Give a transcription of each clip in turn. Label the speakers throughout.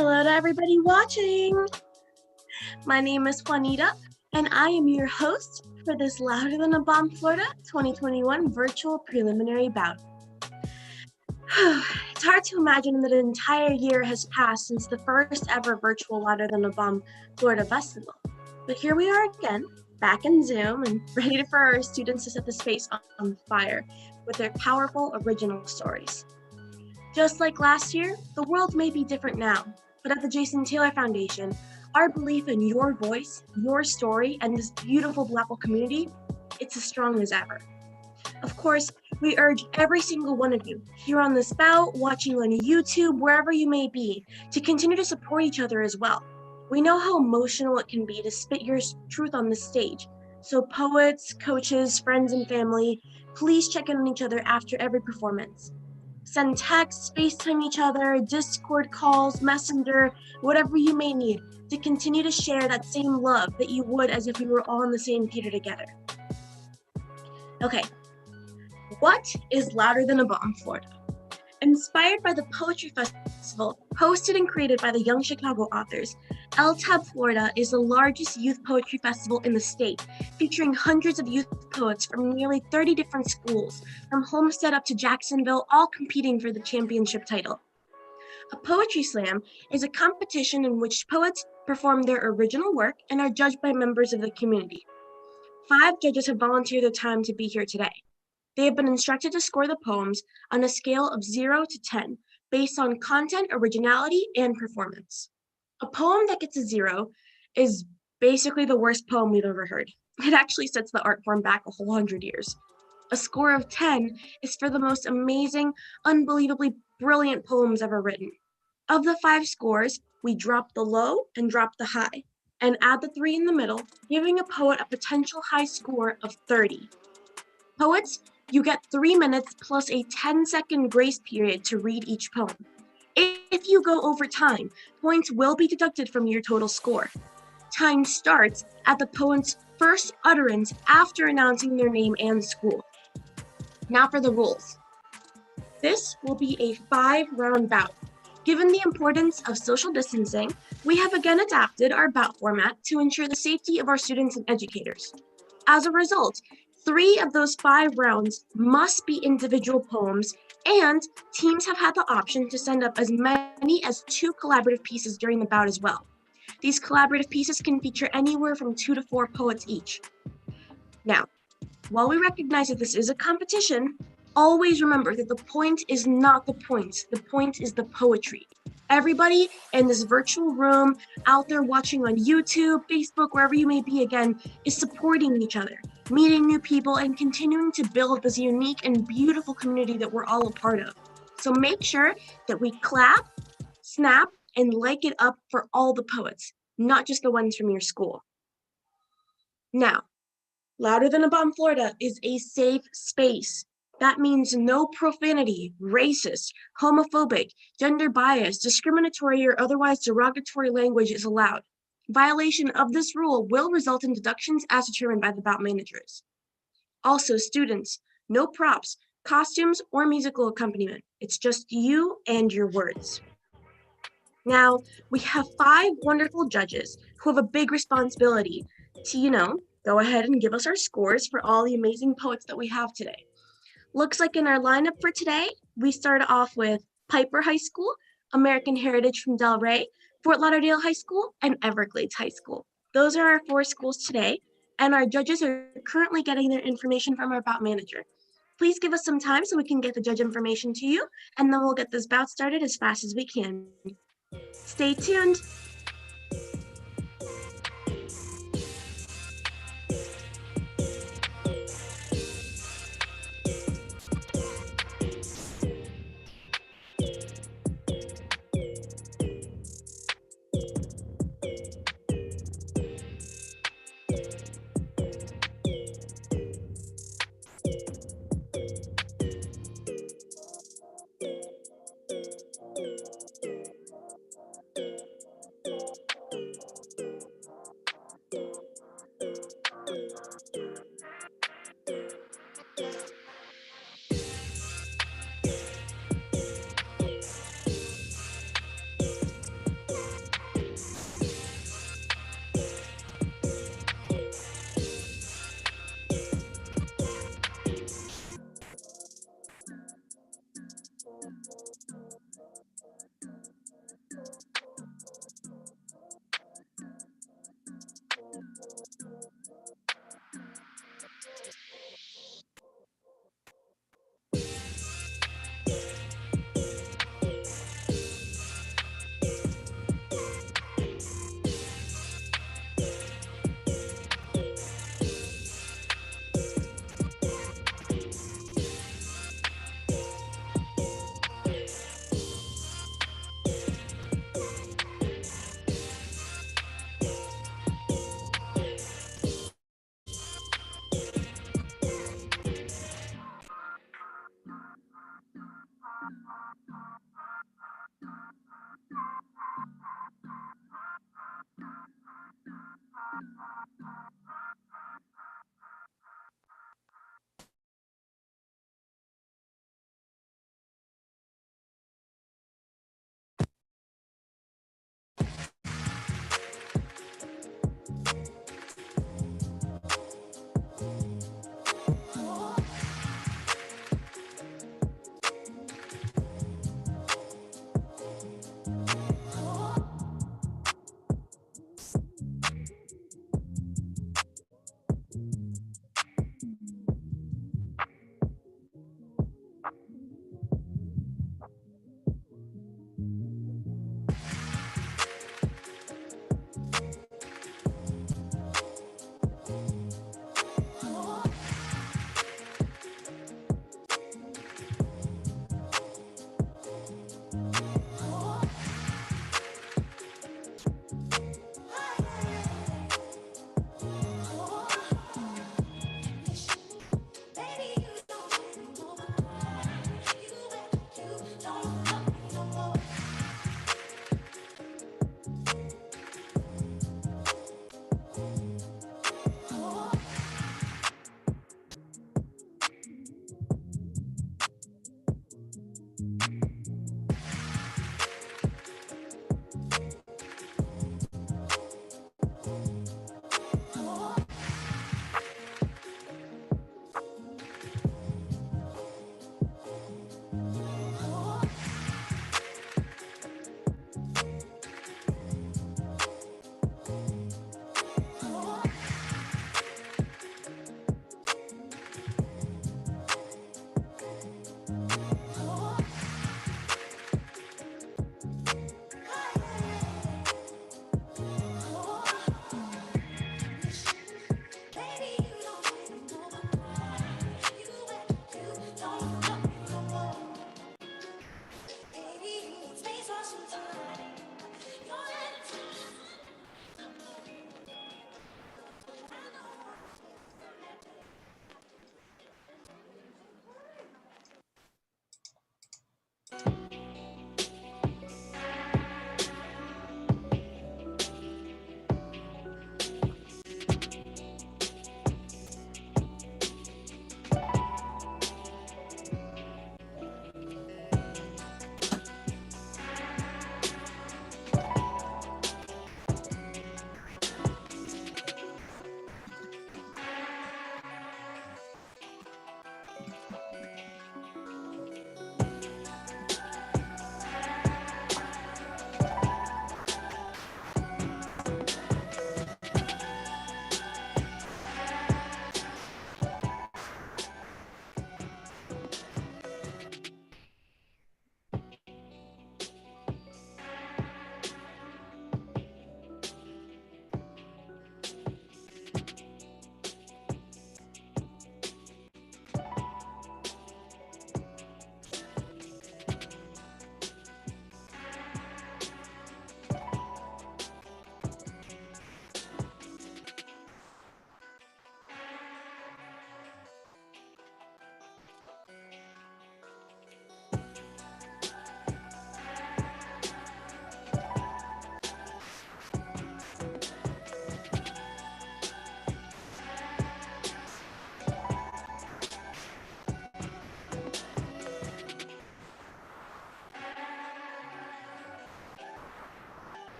Speaker 1: Hello to everybody watching. My name is Juanita, and I am your host for this Louder Than a Bomb Florida 2021 virtual preliminary bout. It's hard to imagine that an entire year has passed since the first ever virtual Louder Than a Bomb Florida festival. But here we are again, back in Zoom and ready for our students to set the space on fire with their powerful original stories. Just like last year, the world may be different now, but at the Jason Taylor Foundation, our belief in your voice, your story, and this beautiful Blackpool community, it's as strong as ever. Of course, we urge every single one of you here on this bout, watching on YouTube, wherever you may be, to continue to support each other as well. We know how emotional it can be to spit your truth on the stage. So poets, coaches, friends, and family, please check in on each other after every performance. Send texts, FaceTime each other, Discord calls, Messenger, whatever you may need to continue to share that same love that you would as if we were all in the same theater together. Okay, what is Louder Than a Bomb Florida? Inspired by the Poetry Festival, hosted and created by the Young Chicago authors, LTAB Florida is the largest youth poetry festival in the state, featuring hundreds of youth poets from nearly 30 different schools, from Homestead up to Jacksonville, all competing for the championship title. A poetry slam is a competition in which poets perform their original work and are judged by members of the community. 5 judges have volunteered their time to be here today. They have been instructed to score the poems on a scale of 0 to 10, based on content, originality, and performance. A poem that gets a 0 is basically the worst poem we've ever heard. It actually sets the art form back a whole 100 years. A score of 10 is for the most amazing, unbelievably brilliant poems ever written. Of the 5 scores, we drop the low and drop the high, and add the 3 in the middle, giving a poet a potential high score of 30. Poets, you get 3 minutes plus a 10-second grace period to read each poem. If you go over time, points will be deducted from your total score. Time starts at the poet's first utterance after announcing their name and school. Now for the rules. This will be a 5-round bout. Given the importance of social distancing, we have again adapted our bout format to ensure the safety of our students and educators. As a result, 3 of those 5 rounds must be individual poems, and teams have had the option to send up as many as 2 collaborative pieces during the bout as well. These collaborative pieces can feature anywhere from 2 to 4 poets each. Now, while we recognize that this is a competition, always remember that the point is not the points. The point is the poetry. Everybody in this virtual room, out there watching on YouTube, Facebook, wherever you may be again, is supporting each other, meeting new people, and continuing to build this unique and beautiful community that we're all a part of. So make sure that we clap, snap, and like it up for all the poets, not just the ones from your school. Now, Louder Than a Bomb Florida is a safe space. That means no profanity, racist, homophobic, gender biased, discriminatory, or otherwise derogatory language is allowed. Violation of this rule will result in deductions as determined by the bout managers. Also, students, no props, costumes, or musical accompaniment. It's just you and your words. Now, we have 5 wonderful judges who have a big responsibility to, go ahead and give us our scores for all the amazing poets that we have today. Looks like in our lineup for today, we start off with Piper High School, American Heritage from Delray, Fort Lauderdale High School, and Everglades High School. Those are our 4 schools today, and our judges are currently getting their information from our bout manager. Please give us some time so we can get the judge information to you, and then we'll get this bout started as fast as we can. Stay tuned.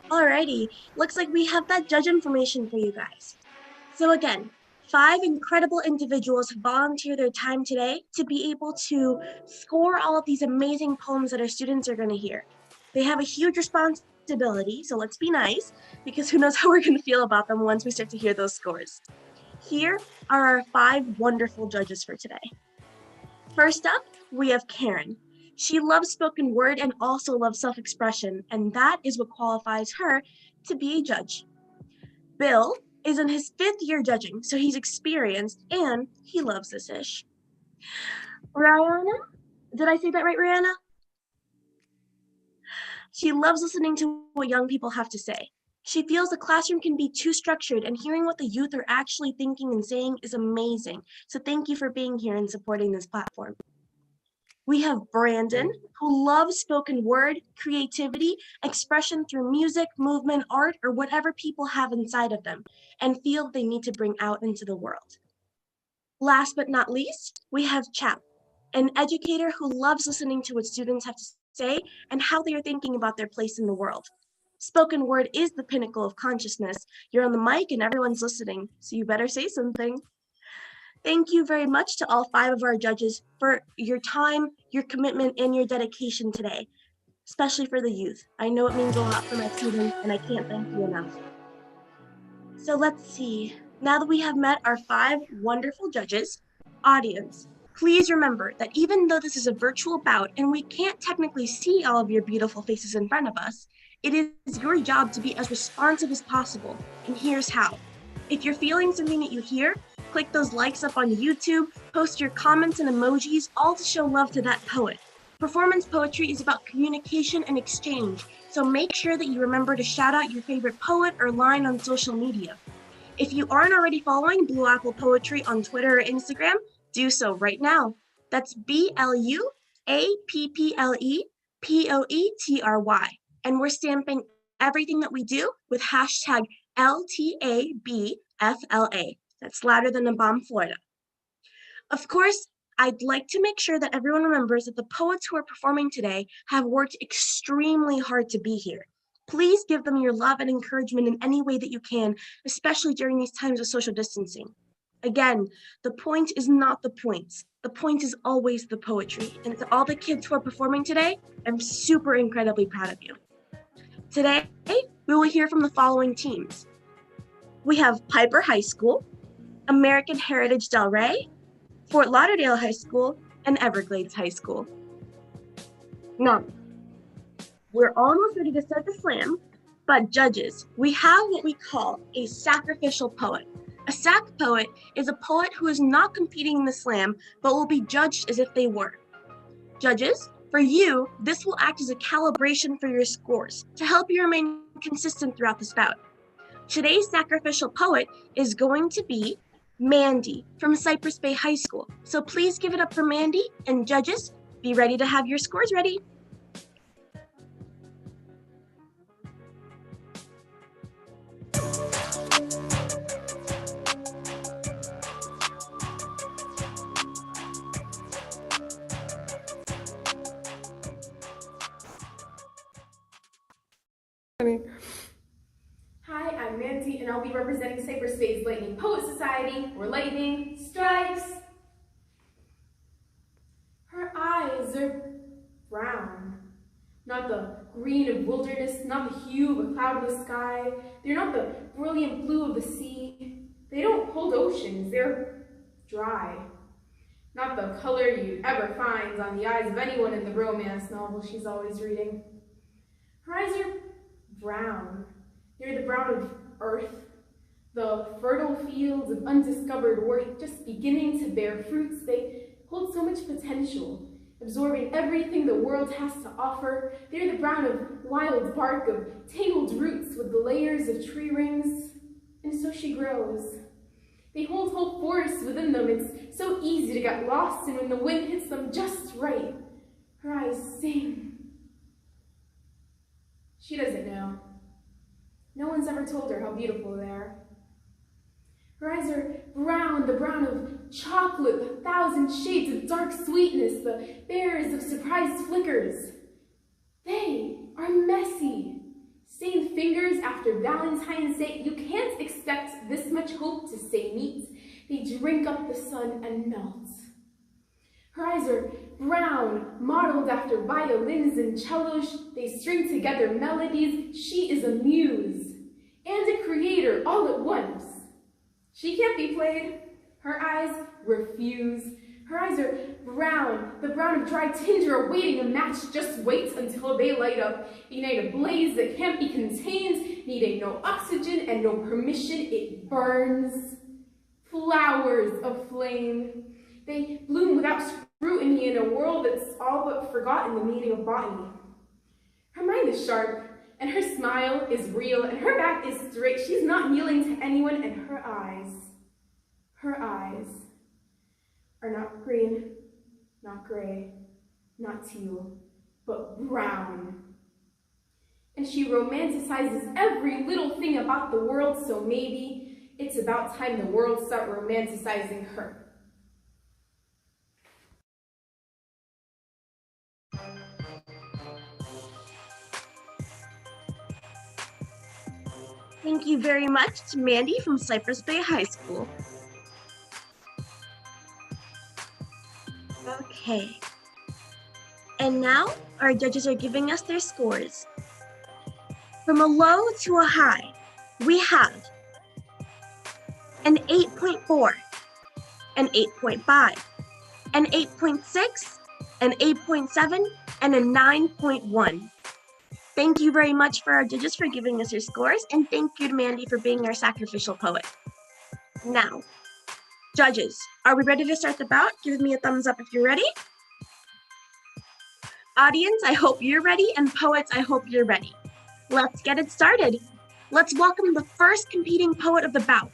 Speaker 1: Alrighty, looks like we have that judge information for you guys. So again, 5 incredible individuals volunteer their time today to be able to score all of these amazing poems that our students are going to hear. They have a huge responsibility, so let's be nice, because who knows how we're going to feel about them once we start to hear those scores. Here are our 5 wonderful judges for today. First up, we have Karen. She loves spoken word and also loves self-expression, and that is what qualifies her to be a judge. Bill is in his 5th year judging, so he's experienced and he loves this ish. Rihanna, did I say that right, Rihanna? She loves listening to what young people have to say. She feels the classroom can be too structured, and hearing what the youth are actually thinking and saying is amazing. So thank you for being here and supporting this platform. We have Brandon, who loves spoken word, creativity, expression through music, movement, art, or whatever people have inside of them, and feel they need to bring out into the world. Last but not least, we have Chap, an educator who loves listening to what students have to say and how they are thinking about their place in the world. Spoken word is the pinnacle of consciousness. You're on the mic and everyone's listening, so you better say something. Thank you very much to all 5 of our judges for your time, your commitment, and your dedication today, especially for the youth. I know it means a lot for my students, and I can't thank you enough. So let's see. Now that we have met our 5 wonderful judges, audience, please remember that even though this is a virtual bout and we can't technically see all of your beautiful faces in front of us, it is your job to be as responsive as possible, and here's how. If you're feeling something that you hear, click those likes up on YouTube, post your comments and emojis, all to show love to that poet. Performance poetry is about communication and exchange, so make sure that you remember to shout out your favorite poet or line on social media. If you aren't already following Blue Apple Poetry on Twitter or Instagram, do so right now. That's BLUAPPLEPOETRY. And we're stamping everything that we do with hashtag LTABFLA. That's louder than a bomb, Florida. Of course, I'd like to make sure that everyone remembers that the poets who are performing today have worked extremely hard to be here. Please give them your love and encouragement in any way that you can, especially during these times of social distancing. Again, the point is not the points. The point is always the poetry. And to all the kids who are performing today, I'm super incredibly proud of you. Today, we will hear from the following teams. We have Piper High School, American Heritage Delray, Fort Lauderdale High School, and Everglades High School. Now, we're almost ready to start the slam, but judges, we have what we call a sacrificial poet. A sac poet is a poet who is not competing in the slam, but will be judged as if they were. Judges, for you, this will act as a calibration for your scores to help you remain consistent throughout this bout. Today's sacrificial poet is going to be Mandy from Cypress Bay High School. So please give it up for Mandy, and judges, be ready to have your scores ready.
Speaker 2: Hi, I'm Nancy, and I'll be representing Cypress Bay's Lightning Poet Society, where lightning strikes. green of wilderness, not the hue of a cloudless sky. They're not the brilliant blue of the sea. They don't hold oceans, they're dry. Not the color you'd ever find on the eyes of anyone in the romance novel she's always reading. Her eyes are brown. They're the brown of earth, the fertile fields of undiscovered work just beginning to bear fruits. They hold so much potential, absorbing everything the world has to offer. They're the brown of wild bark, of tangled roots with the layers of tree rings. And so she grows. They hold whole forests within them. It's so easy to get lost, and when the wind hits them just right, her eyes sing. She doesn't know. No one's ever told her how beautiful they are. Her eyes are brown, the brown of chocolate, the thousand shades of dark sweetness, the bears of surprised flickers. They are messy. Stained fingers after Valentine's Day. You can't expect this much hope to stay neat. They drink up the sun and melt. Her eyes are brown, modeled after violins and cellos. They string together melodies. She is a muse and a creator all at once. She can't be played. Her eyes refuse. Her eyes are brown, the brown of dry tinder awaiting a match. Just wait until they light up, ignite a blaze that can't be contained, needing no oxygen and no permission. It burns. Flowers of flame. They bloom without scrutiny in a world that's all but forgotten the meaning of botany. Her mind is sharp, and her smile is real, and her back is straight. She's not kneeling to anyone, and her eyes are not green, not gray, not teal, but brown. And she romanticizes every little thing about the world, so maybe it's about time the world start romanticizing her.
Speaker 1: Thank you very much to Mandy from Cypress Bay High School. Okay. And now our judges are giving us their scores. From a low to a high, we have an 8.4, an 8.5, an 8.6, an 8.7, and a 9.1. Thank you very much for our judges for giving us your scores, and thank you to Mandy for being our sacrificial poet. Now, judges, are we ready to start the bout? Give me a thumbs up if you're ready. Audience, I hope you're ready, and poets, I hope you're ready. Let's get it started. Let's welcome the first competing poet of the bout.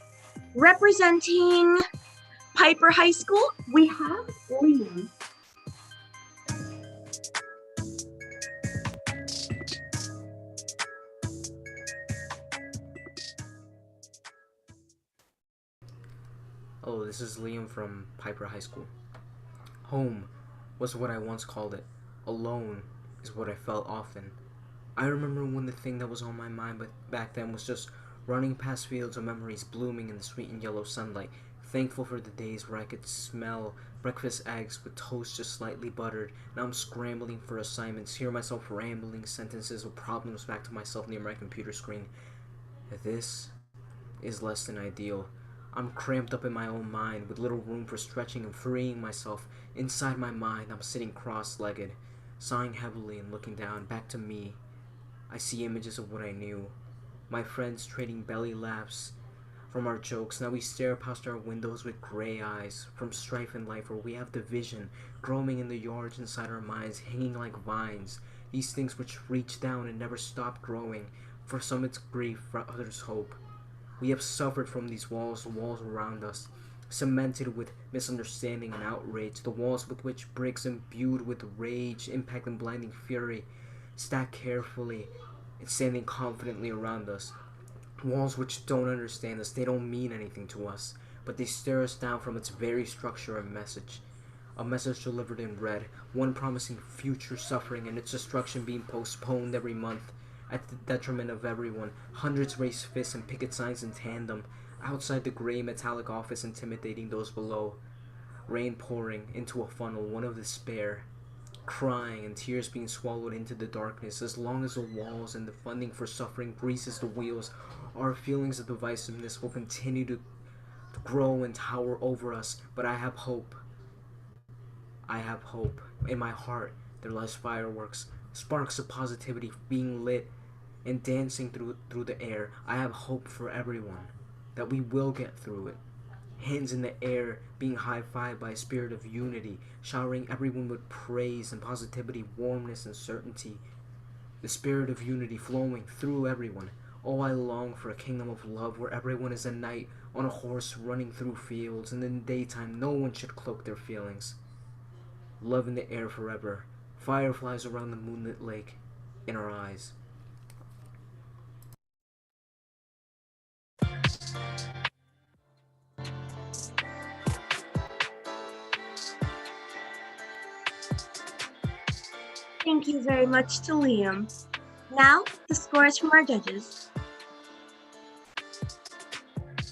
Speaker 1: Representing Piper High School, we have Liam.
Speaker 3: Hello, this is Liam from Piper High School. Home was what I once called it. Alone is what I felt often. I remember when the thing that was on my mind back then was just running past fields of memories blooming in the sweet and yellow sunlight, thankful for the days where I could smell breakfast eggs with toast just slightly buttered. Now I'm scrambling for assignments, hear myself rambling sentences or problems back to myself near my computer screen. This is less than ideal. I'm cramped up in my own mind with little room for stretching and freeing myself. Inside my mind, I'm sitting cross-legged, sighing heavily and looking down. Back to me, I see images of what I knew. My friends trading belly laughs from our jokes. Now we stare past our windows with gray eyes from strife in life, where we have division growing in the yards inside our minds, hanging like vines. These things which reach down and never stop growing. For some it's grief, for others hope. We have suffered from these walls around us, cemented with misunderstanding and outrage, the walls with which bricks imbued with rage, impact, and blinding fury, stacked carefully and standing confidently around us. Walls which don't understand us, they don't mean anything to us, but they stare us down from its very structure and message. A message delivered in red, one promising future suffering and its destruction being postponed every month, at the detriment of everyone. Hundreds raise fists and picket signs in tandem, outside the gray metallic office intimidating those below. Rain pouring into a funnel, one of despair. crying and tears being swallowed into the darkness. As long as the walls and the funding for suffering greases the wheels, our feelings of divisiveness will continue to grow and tower over us. But I have hope. I have hope. In my heart, there lies fireworks, sparks of positivity being lit and dancing through the air. I have hope for everyone, that we will get through it. Hands in the air, being high-fived by a spirit of unity, showering everyone with praise and positivity, warmness and certainty. The spirit of unity flowing through everyone. Oh, I long for a kingdom of love where everyone is a knight on a horse running through fields, and in the daytime no one should cloak their feelings. Love in the air forever. Fireflies around the moonlit lake, in our eyes.
Speaker 1: Thank you very much to Liam. Now, the scores from our judges.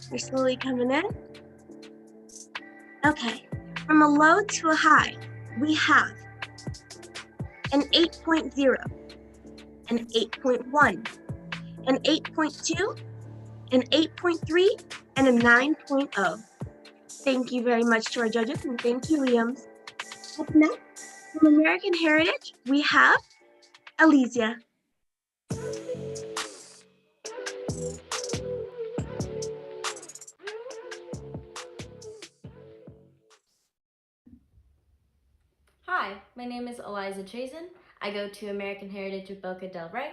Speaker 1: They're slowly coming in. Okay, from a low to a high, we have an 8.0, an 8.1, an 8.2, an 8.3, and a 9.0. Thank you very much to our judges, and thank you, Liam. Up next, from American Heritage, we have Alicia.
Speaker 4: Hi, my name is Eliza Chazen. I go to American Heritage of Boca del Rey.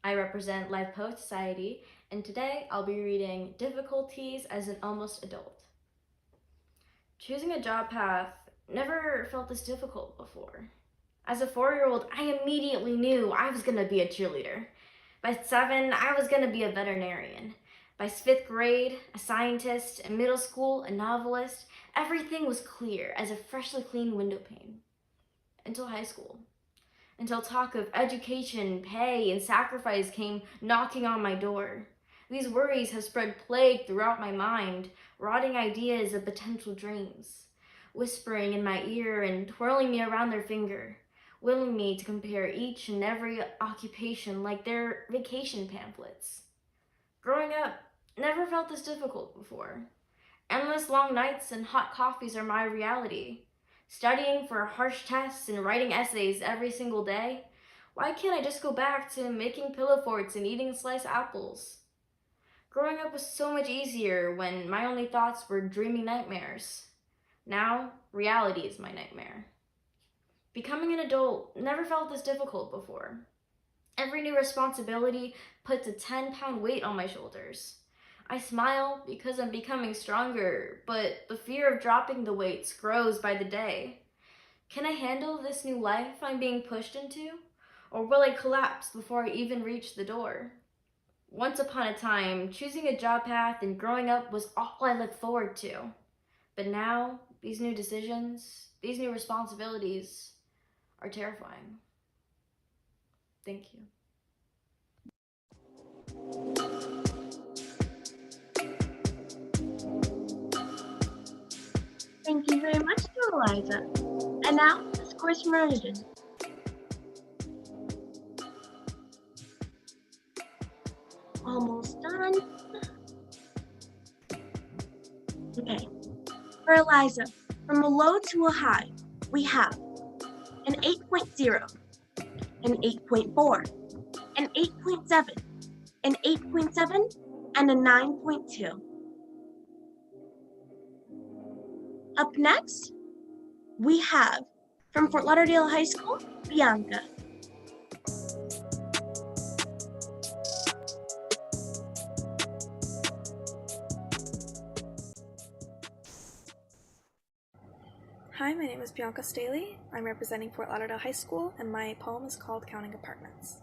Speaker 4: I represent Life Poet Society, and today I'll be reading Difficulties as an Almost Adult. Choosing a job path never felt this difficult before. As a 4-year-old, I immediately knew I was gonna be a cheerleader. By 7, I was gonna be a veterinarian. By 5th grade, a scientist. In middle school, a novelist. Everything was clear as a freshly cleaned window pane. Until high school. Until talk of education, pay, and sacrifice came knocking on my door. These worries have spread plague throughout my mind, rotting ideas of potential dreams, whispering in my ear and twirling me around their finger, willing me to compare each and every occupation like their vacation pamphlets. Growing up never felt this difficult before. Endless long nights and hot coffees are my reality. Studying for harsh tests and writing essays every single day. Why can't I just go back to making pillow forts and eating sliced apples? Growing up was so much easier when my only thoughts were dreaming nightmares. Now, reality is my nightmare. Becoming an adult never felt this difficult before. Every new responsibility puts a 10-pound weight on my shoulders. I smile because I'm becoming stronger, but the fear of dropping the weights grows by the day. Can I handle this new life I'm being pushed into? Or will I collapse before I even reach the door? Once upon a time, choosing a job path and growing up was all I looked forward to. But now, these new decisions, these new responsibilities are terrifying. Thank you.
Speaker 1: Thank you very much to Eliza. And now, the scores from our judges. Almost done. Okay. For Eliza, from a low to a high, we have an 8.0, an 8.4, an 8.7, an 8.7, and a 9.2. Up next, we have, from Fort Lauderdale High School, Bianca.
Speaker 5: Hi, my name is Bianca Staley. I'm representing Fort Lauderdale High School, and my poem is called Counting Apartments.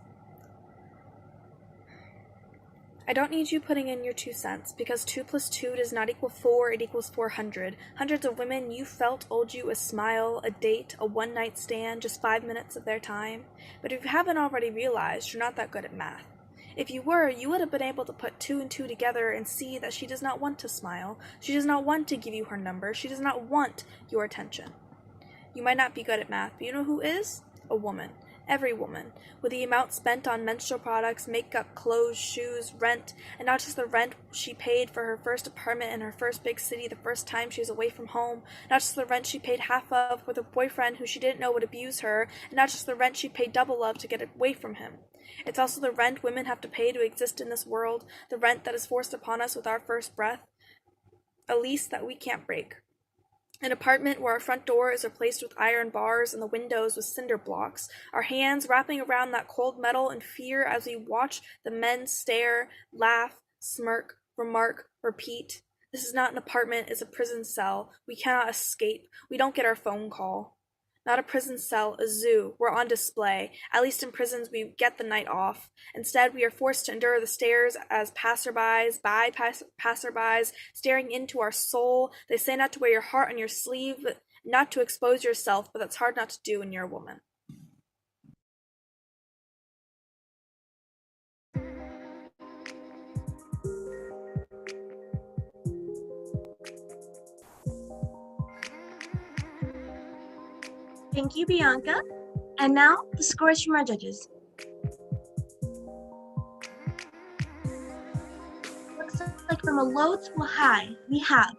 Speaker 5: I don't need you putting in your 2 cents, because 2 plus 2 does not equal 4, it equals 400. Hundreds of women you felt owed you a smile, a date, a one-night stand, just 5 minutes of their time. But if you haven't already realized, you're not that good at math. If you were, you would have been able to put 2 and 2 together and see that she does not want to smile. She does not want to give you her number. She does not want your attention. You might not be good at math, but you know who is? A woman. Every woman. With the amount spent on menstrual products, makeup, clothes, shoes, rent, and not just the rent she paid for her first apartment in her first big city the first time she was away from home, not just the rent she paid half of with a boyfriend who she didn't know would abuse her, and not just the rent she paid double of to get away from him. It's also the rent women have to pay to exist in this world, the rent that is forced upon us with our first breath, a lease that we can't break. An apartment where our front door is replaced with iron bars and the windows with cinder blocks, our hands wrapping around that cold metal in fear as we watch the men stare, laugh, smirk, remark, repeat. This is not an apartment, it's a prison cell. We cannot escape. We don't get our phone call. Not a prison cell, a zoo. We're on display. At least in prisons we get the night off. Instead, we are forced to endure the stares as passerbys, passerbys, staring into our soul. They say not to wear your heart on your sleeve, not to expose yourself, but that's hard not to do when you're a woman.
Speaker 1: Thank you, Bianca. And now, the scores from our judges. Looks like from a low to a high, we have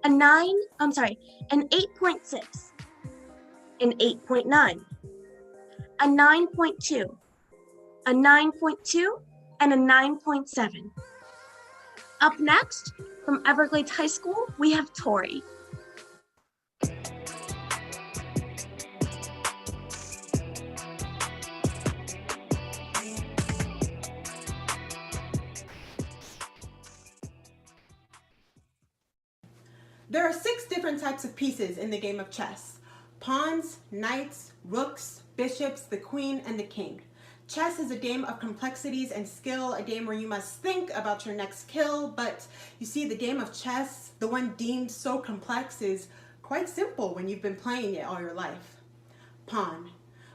Speaker 1: an 8.6, an 8.9, a 9.2, a 9.2, and a 9.7. Up next, from Everglades High School, we have Tori.
Speaker 6: There are 6 different types of pieces in the game of chess: pawns, knights, rooks, bishops, the queen, and the king. Chess is a game of complexities and skill, a game where you must think about your next kill, but you see, the game of chess, the one deemed so complex, is quite simple when you've been playing it all your life. Pawn.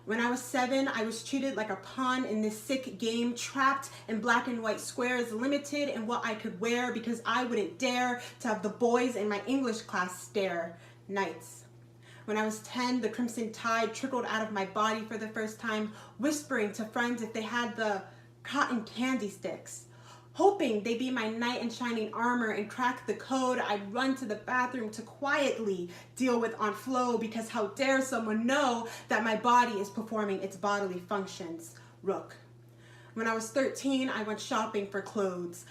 Speaker 6: When I was 7, I was treated like a pawn in this sick game, trapped in black and white squares, limited in what I could wear because I wouldn't dare to have the boys in my English class stare. Knights. When I was 10, the crimson tide trickled out of my body for the first time, whispering to friends if they had the cotton candy sticks. Hoping they'd be my knight in shining armor and crack the code, I'd run to the bathroom to quietly deal with Aunt Flo, because how dare someone know that my body is performing its bodily functions. Rook. When I was 13, I went shopping for clothes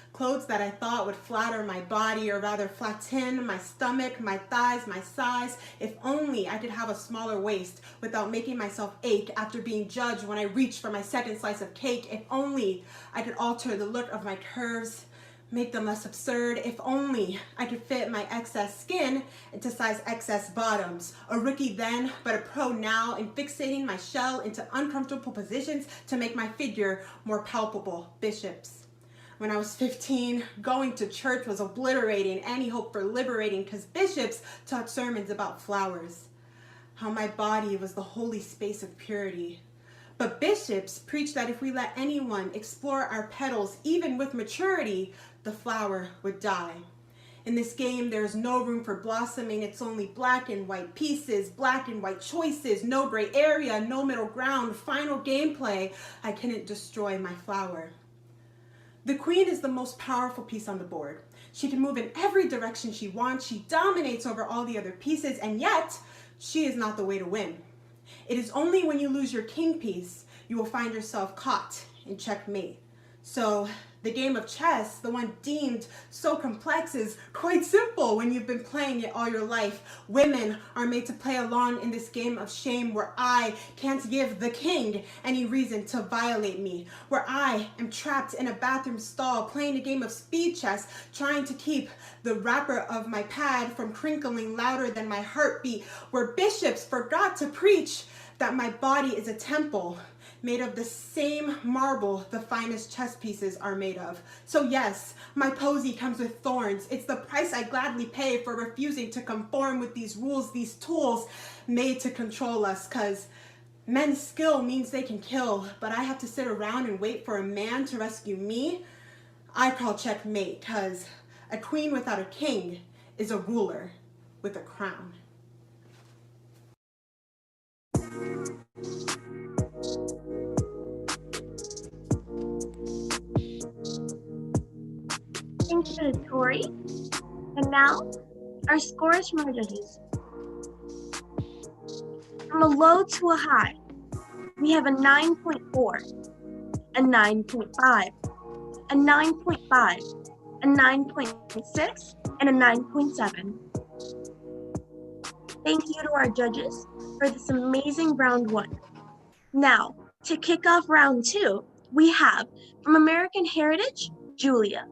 Speaker 6: that I thought would flatter my body, or rather flatten my stomach, my thighs, my size. If only I could have a smaller waist without making myself ache after being judged when I reached for my second slice of cake. If only I could alter the look of my curves, make them less absurd. If only I could fit my excess skin into size XS bottoms. A rookie then, but a pro now, in fixating my shell into uncomfortable positions to make my figure more palpable. Bishops. When I was 15, going to church was obliterating any hope for liberating, because bishops taught sermons about flowers. How my body was the holy space of purity. But bishops preach that if we let anyone explore our petals, even with maturity, the flower would die. In this game, there is no room for blossoming. It's only black and white pieces, black and white choices, no gray area, no middle ground, final gameplay. I couldn't destroy my flower. The queen is the most powerful piece on the board. She can move in every direction she wants. She dominates over all the other pieces, and yet she is not the way to win. It is only when you lose your king piece you will find yourself caught in checkmate. So the game of chess, the one deemed so complex, is quite simple when you've been playing it all your life. Women are made to play along in this game of shame, where I can't give the king any reason to violate me, where I am trapped in a bathroom stall playing a game of speed chess, trying to keep the wrapper of my pad from crinkling louder than my heartbeat, where bishops forgot to preach that my body is a temple made of the same marble the finest chess pieces are made of. So yes, my posy comes with thorns. It's the price I gladly pay for refusing to conform with these rules, these tools made to control us, because men's skill means they can kill, but I have to sit around and wait for a man to rescue me. I call checkmate, because a queen without a king is a ruler with a crown.
Speaker 1: to Tori. And now, our scores from our judges. From a low to a high, we have a 9.4, a 9.5, a 9.5, a 9.6, and a 9.7. Thank you to our judges for this amazing round one. Now, to kick off round two, we have from American Heritage, Julia.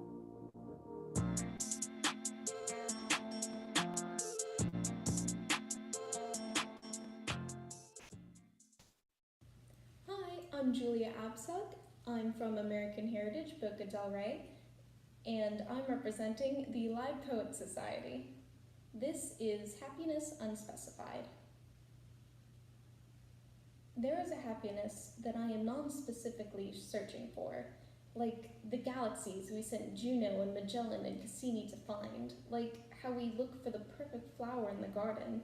Speaker 7: Hi, I'm Julia Absug. I'm from American Heritage, Boca del Rey, and I'm representing the Live Poet Society. This is Happiness Unspecified. There is a happiness that I am non-specifically searching for, like the galaxies we sent Juno and Magellan and Cassini to find, like how we look for the perfect flower in the garden,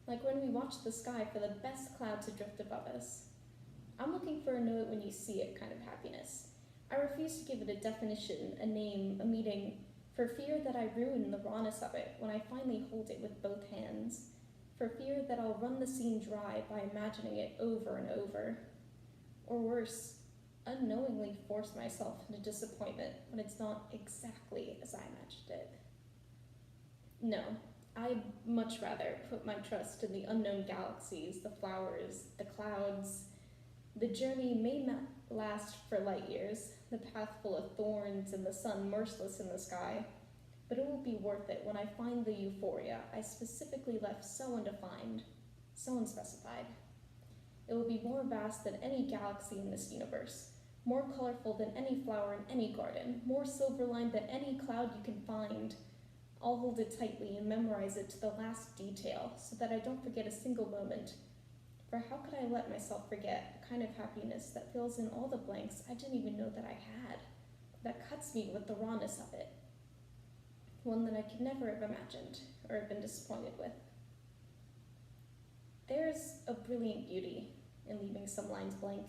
Speaker 7: like when we watch the sky for the best cloud to drift above us. I'm looking for a know it when you see it kind of happiness. I refuse to give it a definition, a name, a meaning, for fear that I ruin the rawness of it when I finally hold it with both hands, for fear that I'll run the scene dry by imagining it over and over, or worse, unknowingly force myself into disappointment when it's not exactly as I imagined it. No, I'd much rather put my trust in the unknown galaxies, the flowers, the clouds. The journey may not last for light years, the path full of thorns and the sun merciless in the sky, but it will be worth it when I find the euphoria I specifically left so undefined, so unspecified. It will be more vast than any galaxy in this universe, more colorful than any flower in any garden, more silver-lined than any cloud you can find. I'll hold it tightly and memorize it to the last detail so that I don't forget a single moment. For how could I let myself forget a kind of happiness that fills in all the blanks I didn't even know that I had, that cuts me with the rawness of it, one that I could never have imagined or have been disappointed with. There's a brilliant beauty in leaving some lines blank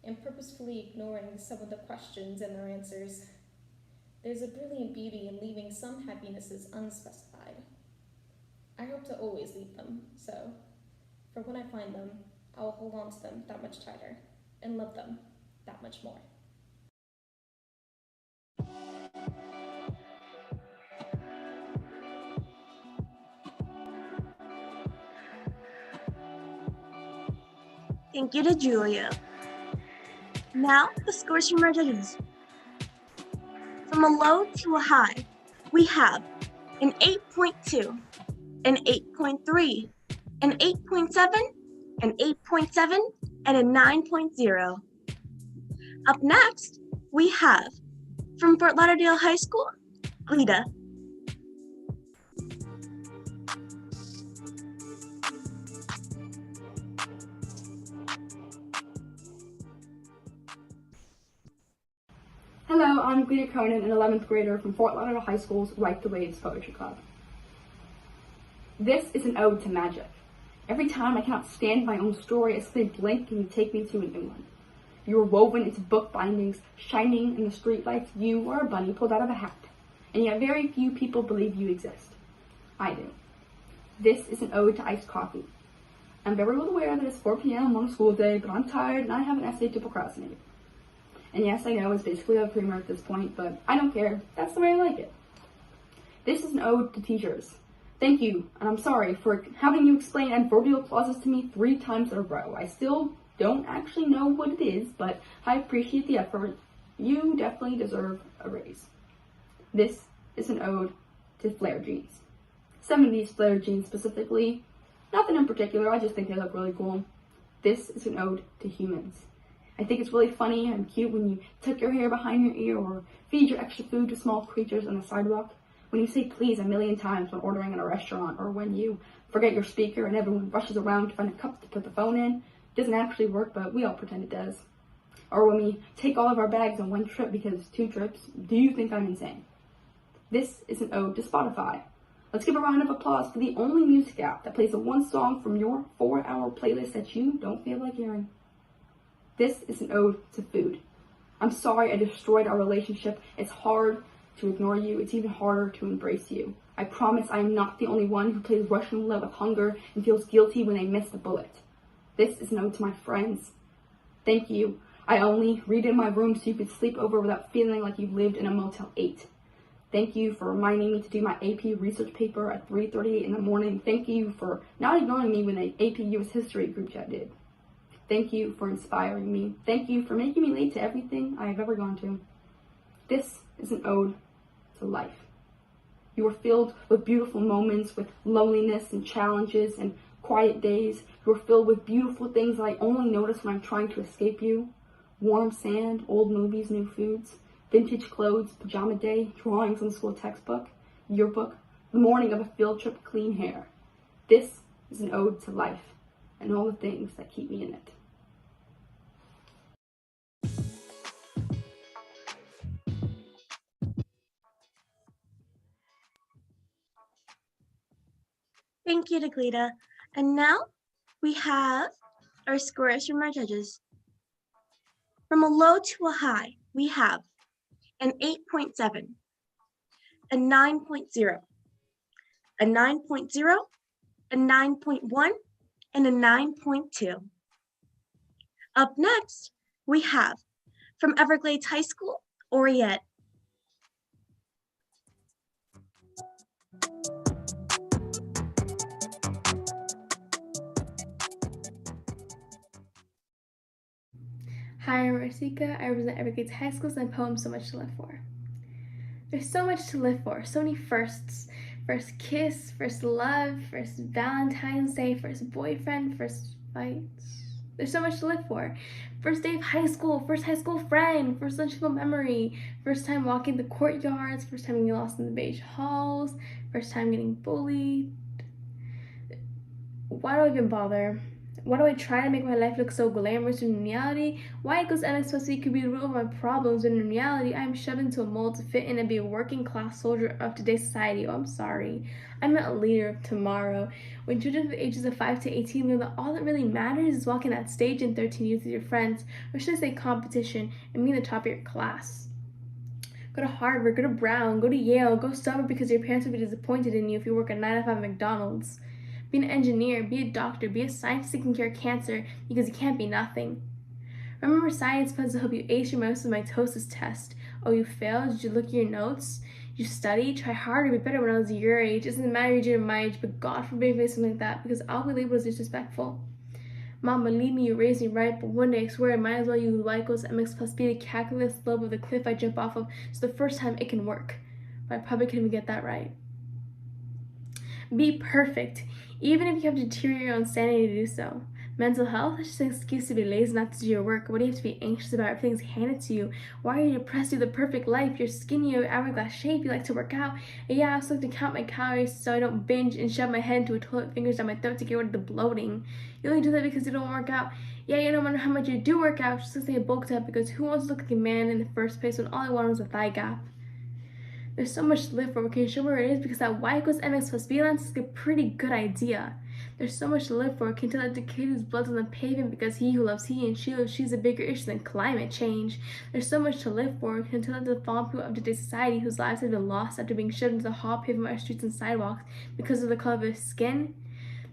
Speaker 7: and purposefully ignoring some of the questions and their answers. There's a brilliant beauty in leaving some happinesses unspecified. I hope to always leave them, so for when I find them, I will hold on to them that much tighter and love them that much more.
Speaker 1: Thank you to Julia. Now, the scores from our judges. From a low to a high, we have an 8.2, an 8.3, an 8.7, an 8.7, and a 9.0. Up next, we have, from Fort Lauderdale High School, Lita.
Speaker 8: Hello, I'm Glita Conan, an 11th grader from Fort Lauderdale High School's Write the Waves Poetry Club. This is an ode to magic. Every time I cannot stand my own story, I simply blink and you take me to a new one. You are woven into book bindings, shining in the streetlights. You are a bunny pulled out of a hat, and yet very few people believe you exist. I do. This is an ode to iced coffee. I'm very well aware that it's 4 p.m. on a school day, but I'm tired and I have an essay to procrastinate. And yes, I know it's basically a primer at this point, but I don't care. That's the way I like it. This is an ode to teachers. Thank you, and I'm sorry for having you explain adverbial clauses to me 3 times in a row. I still don't actually know what it is, but I appreciate the effort. You definitely deserve a raise. This is an ode to flare jeans. 70s flare jeans specifically. Nothing in particular, I just think they look really cool. This is an ode to humans. I think it's really funny and cute when you tuck your hair behind your ear or feed your extra food to small creatures on the sidewalk. When you say please a million times when ordering in a restaurant, or when you forget your speaker and everyone rushes around to find a cup to put the phone in. It doesn't actually work, but we all pretend it does. Or when we take all of our bags on one trip because 2 trips. Do you think I'm insane? This is an ode to Spotify. Let's give a round of applause for the only music app that plays the one song from your 4-hour playlist that you don't feel like hearing. This is an ode to food. I'm sorry I destroyed our relationship. It's hard to ignore you, it's even harder to embrace you. I promise I am not the only one who plays Russian roulette with hunger and feels guilty when they miss the bullet. This is an ode to my friends. Thank you. I only read in my room so you could sleep over without feeling like you lived in a Motel 8. Thank you for reminding me to do my AP research paper at 3:38 in the morning. Thank you for not ignoring me when the AP US History group chat did. Thank you for inspiring me. Thank you for making me late to everything I have ever gone to. This is an ode to life. You are filled with beautiful moments, with loneliness and challenges and quiet days. You are filled with beautiful things that I only notice when I'm trying to escape you. Warm sand, old movies, new foods, vintage clothes, pajama day, drawings on the school textbook, yearbook, the morning of a field trip, clean hair. This is an ode to life and all the things that keep me in it.
Speaker 1: Thank you, Deglita. And now we have our scores from our judges. From a low to a high, we have an 8.7, a 9.0, a 9.0, a 9.1, and a 9.2. Up next, we have from Everglades High School, Oriette.
Speaker 2: Hi, I'm Rasika. I represent Everglades High School and poem So Much to Live For. There's so much to live for, so many firsts. First kiss, first love, first Valentine's Day, first boyfriend, first fights. There's so much to live for. First day of high school, first high school friend, first lunchable memory, first time walking the courtyards, first time getting lost in the beige halls, first time getting bullied. Why do I even bother? Why do I try to make my life look so glamorous when in reality, why equals NX plus V could be the root of my problems when in reality I am shoved into a mold to fit in and be a working class soldier of today's society. Oh, I'm sorry. I'm not a leader of tomorrow. When children from the ages of 5 to 18 learn that all that really matters is walking that stage in 13 years with your friends, or should I say competition, and being the top of your class. Go to Harvard, go to Brown, go to Yale, go somewhere because your parents will be disappointed in you if you work a 9 to 5 at McDonald's. Be an engineer, be a doctor, be a scientist that can cure cancer because you can't be nothing. Remember science puzzle to help you ace your mitosis test. Oh, you failed? Did you look at your notes? You studied? Try harder, be better when I was your age. It doesn't matter your age or my age, but God forbid me something like that because I'll be labeled as disrespectful. Mom, believe me, you raised me right, but one day I swear I might as well use y equals mx plus b to calculate the slope of the cliff I jump off of so the first time it can work. But I probably can't even get that right. Be perfect. Even if you have to deteriorate your own sanity to do so. Mental health is just an excuse to be lazy not to do your work. What do you have to be anxious about? Everything's handed to you. Why are you depressed? You have the perfect life. You're skinny, you have hourglass shape, you like to work out. And yeah, I also like to count my calories so I don't binge and shove my head into a toilet fingers down my throat to get rid of the bloating. You only do that because you don't work out. Yeah, you no matter how much you do work out, just because they bulked up because who wants to look like a man in the first place when all I wanted was a thigh gap? There's so much to live for. We can show where it is because that y equals mx plus b lens is a pretty good idea. There's so much to live for. We can tell that the kid whose blood's on the pavement because he who loves he and she loves she's a bigger issue than climate change. There's so much to live for. We can tell that the fallen people of today's society whose lives have been lost after being shoved into the hall pavement of our streets and sidewalks because of the color of their skin.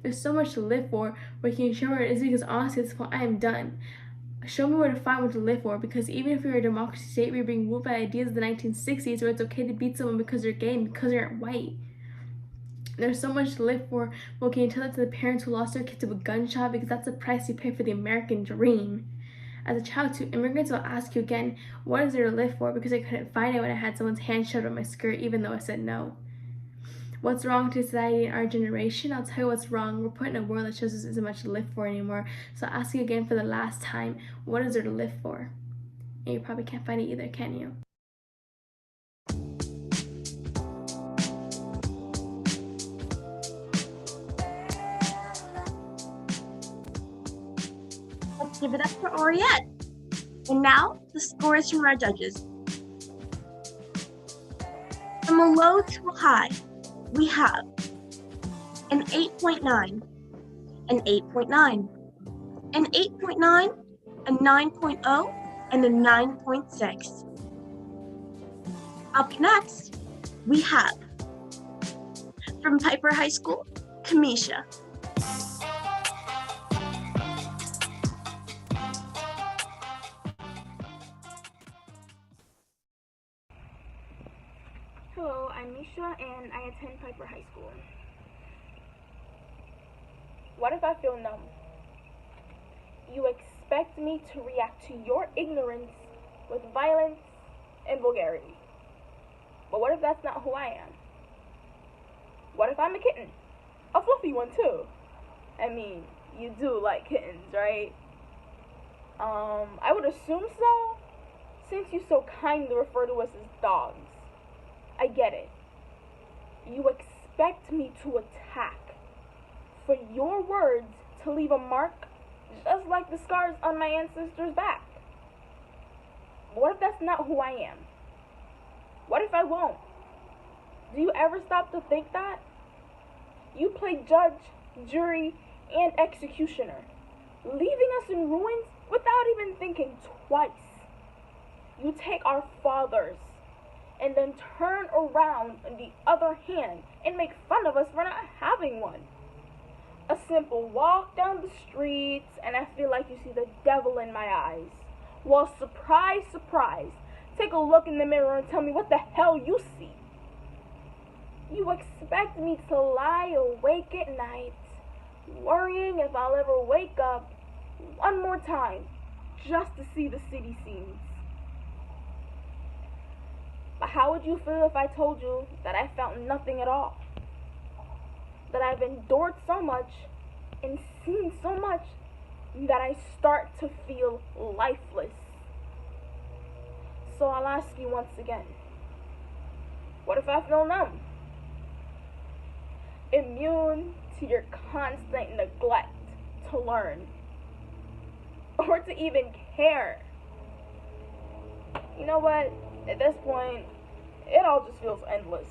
Speaker 2: There's so much to live for. We can show where it is because honestly at this point I am done. Show me where to find what to live for, because even if we were a democracy state, we were being ruled by ideas of the 1960s where it's okay to beat someone because they're gay and because they aren't white. There's so much to live for. Well, can you tell that to the parents who lost their kids to a gunshot because that's the price you pay for the American dream? As a child too, immigrants will ask you again, what is there to live for? Because I couldn't find it when I had someone's hand shoved on my skirt even though I said no. What's wrong to society in our generation? I'll tell you what's wrong. We're put in a world that shows us isn't much to live for anymore. So I'll ask you again for the last time, what is there to live for? And you probably can't find it either, can you?
Speaker 1: Let's give it up for Oriette. And now, the scores from our judges. From a low to a high, we have an 8.9, an 8.9, an 8.9, a 9.0, and a 9.6. Up next, we have, from Piper High School, Kamisha.
Speaker 9: Hello, I'm Misha and I attend Piper High School. What if I feel numb? You expect me to react to your ignorance with violence and vulgarity. But what if that's not who I am? What if I'm a kitten? A fluffy one too. I mean, you do like kittens, right? I would assume so, since you so kindly refer to us as dogs. I get it. You expect me to attack, for your words to leave a mark just like the scars on my ancestors' back. But what if that's not who I am? What if I won't? Do you ever stop to think that? You play judge, jury, and executioner, leaving us in ruins without even thinking twice. You take our fathers and then turn around on the other hand and make fun of us for not having one. A simple walk down the streets and I feel like you see the devil in my eyes. Well, surprise, surprise, take a look in the mirror and tell me what the hell you see. You expect me to lie awake at night, worrying if I'll ever wake up one more time just to see the city scenes. But how would you feel if I told you that I felt nothing at all? That I've endured so much and seen so much that I start to feel lifeless. So I'll ask you once again, what if I feel numb? Immune to your constant neglect to learn or to even care. You know what? At this point, it all just feels endless.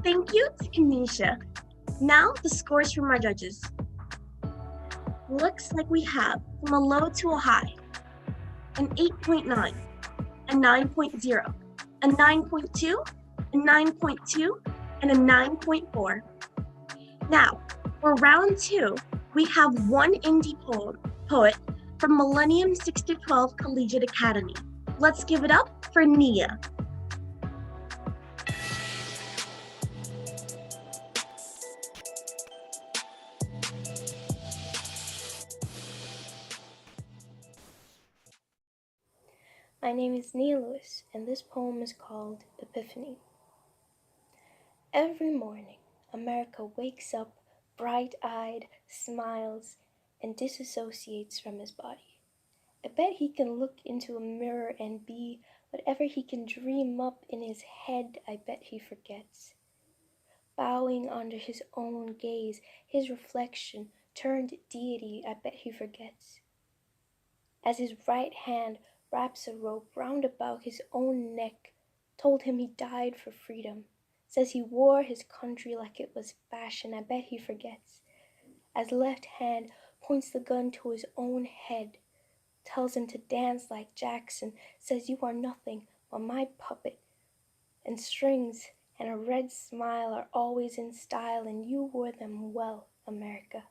Speaker 1: Thank you to Kanisha. Now the scores from our judges. Looks like we have from a low to a high, an 8.9, a 9.0, a 9.2, a 9.2, and a 9.4. Now, for round 2, we have one indie poet from Millennium 6 to 12 Collegiate Academy. Let's give it up for Nia.
Speaker 10: My name is Nia Lewis, and this poem is called Epiphany. Every morning, America wakes up bright-eyed, smiles, and disassociates from his body. I bet he can look into a mirror and be whatever he can dream up in his head. I bet he forgets. Bowing under his own gaze, his reflection turned deity, I bet he forgets. As his right hand wraps a rope round about his own neck, told him he died for freedom, says he wore his country like it was fashion, I bet he forgets. As left hand points the gun to his own head, tells him to dance like Jackson, says you are nothing but my puppet, and strings and a red smile are always in style, and you wore them well, America.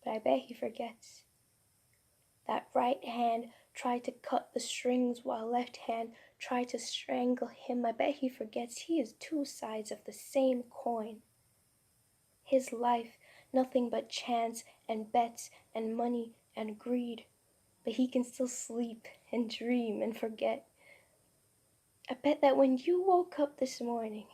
Speaker 10: But I bet he forgets. That right hand tried to cut the strings while left hand tried to strangle him. I bet he forgets he is two sides of the same coin. His life, nothing but chance and bets and money and greed. But he can still sleep and dream and forget. I bet that when you woke up this morning,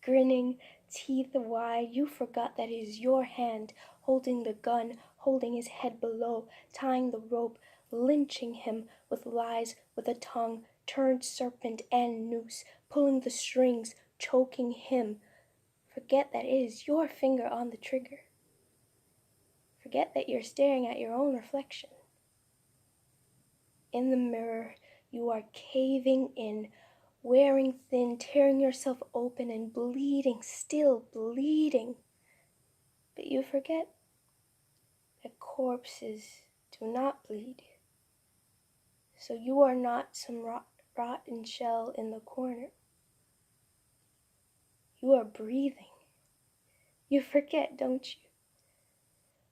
Speaker 10: grinning, teeth wide, you forgot that it is your hand holding the gun, holding his head below, tying the rope, lynching him with lies, with a tongue turned serpent and noose, pulling the strings, choking him. Forget that it is your finger on the trigger. Forget that you're staring at your own reflection. In the mirror, you are caving in, wearing thin, tearing yourself open and bleeding, still bleeding. But you forget that corpses do not bleed. So you are not some rotten shell in the corner. You are breathing. You forget, don't you,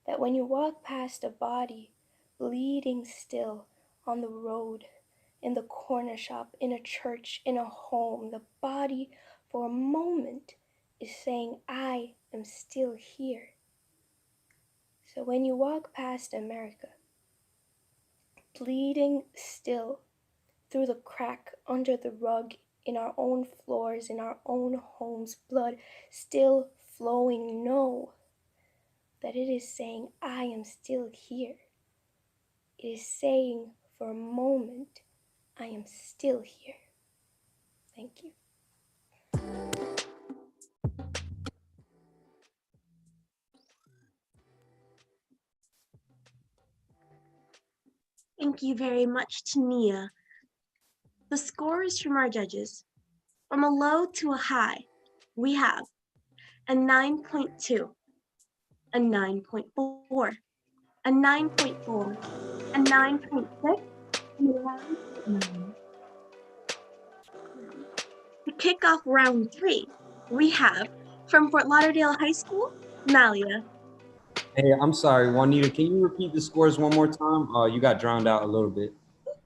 Speaker 10: that when you walk past a body bleeding still on the road, in the corner shop, in a church, in a home, the body for a moment is saying, I am still here. So when you walk past America, bleeding still through the crack under the rug, in our own floors, in our own homes, blood still flowing, know that it is saying, I am still here. It is saying for a moment, I am still here. Thank you.
Speaker 1: Thank you very much to Nia. The scores from our judges. From a low to a high, we have a 9.2, a 9.4, a 9.4, a 9.6, and a 9.9. To kick off round 3, we have from Fort Lauderdale High School, Malia.
Speaker 11: Hey, I'm sorry, Juanita, can you repeat the scores one more time? You got drowned out a little bit.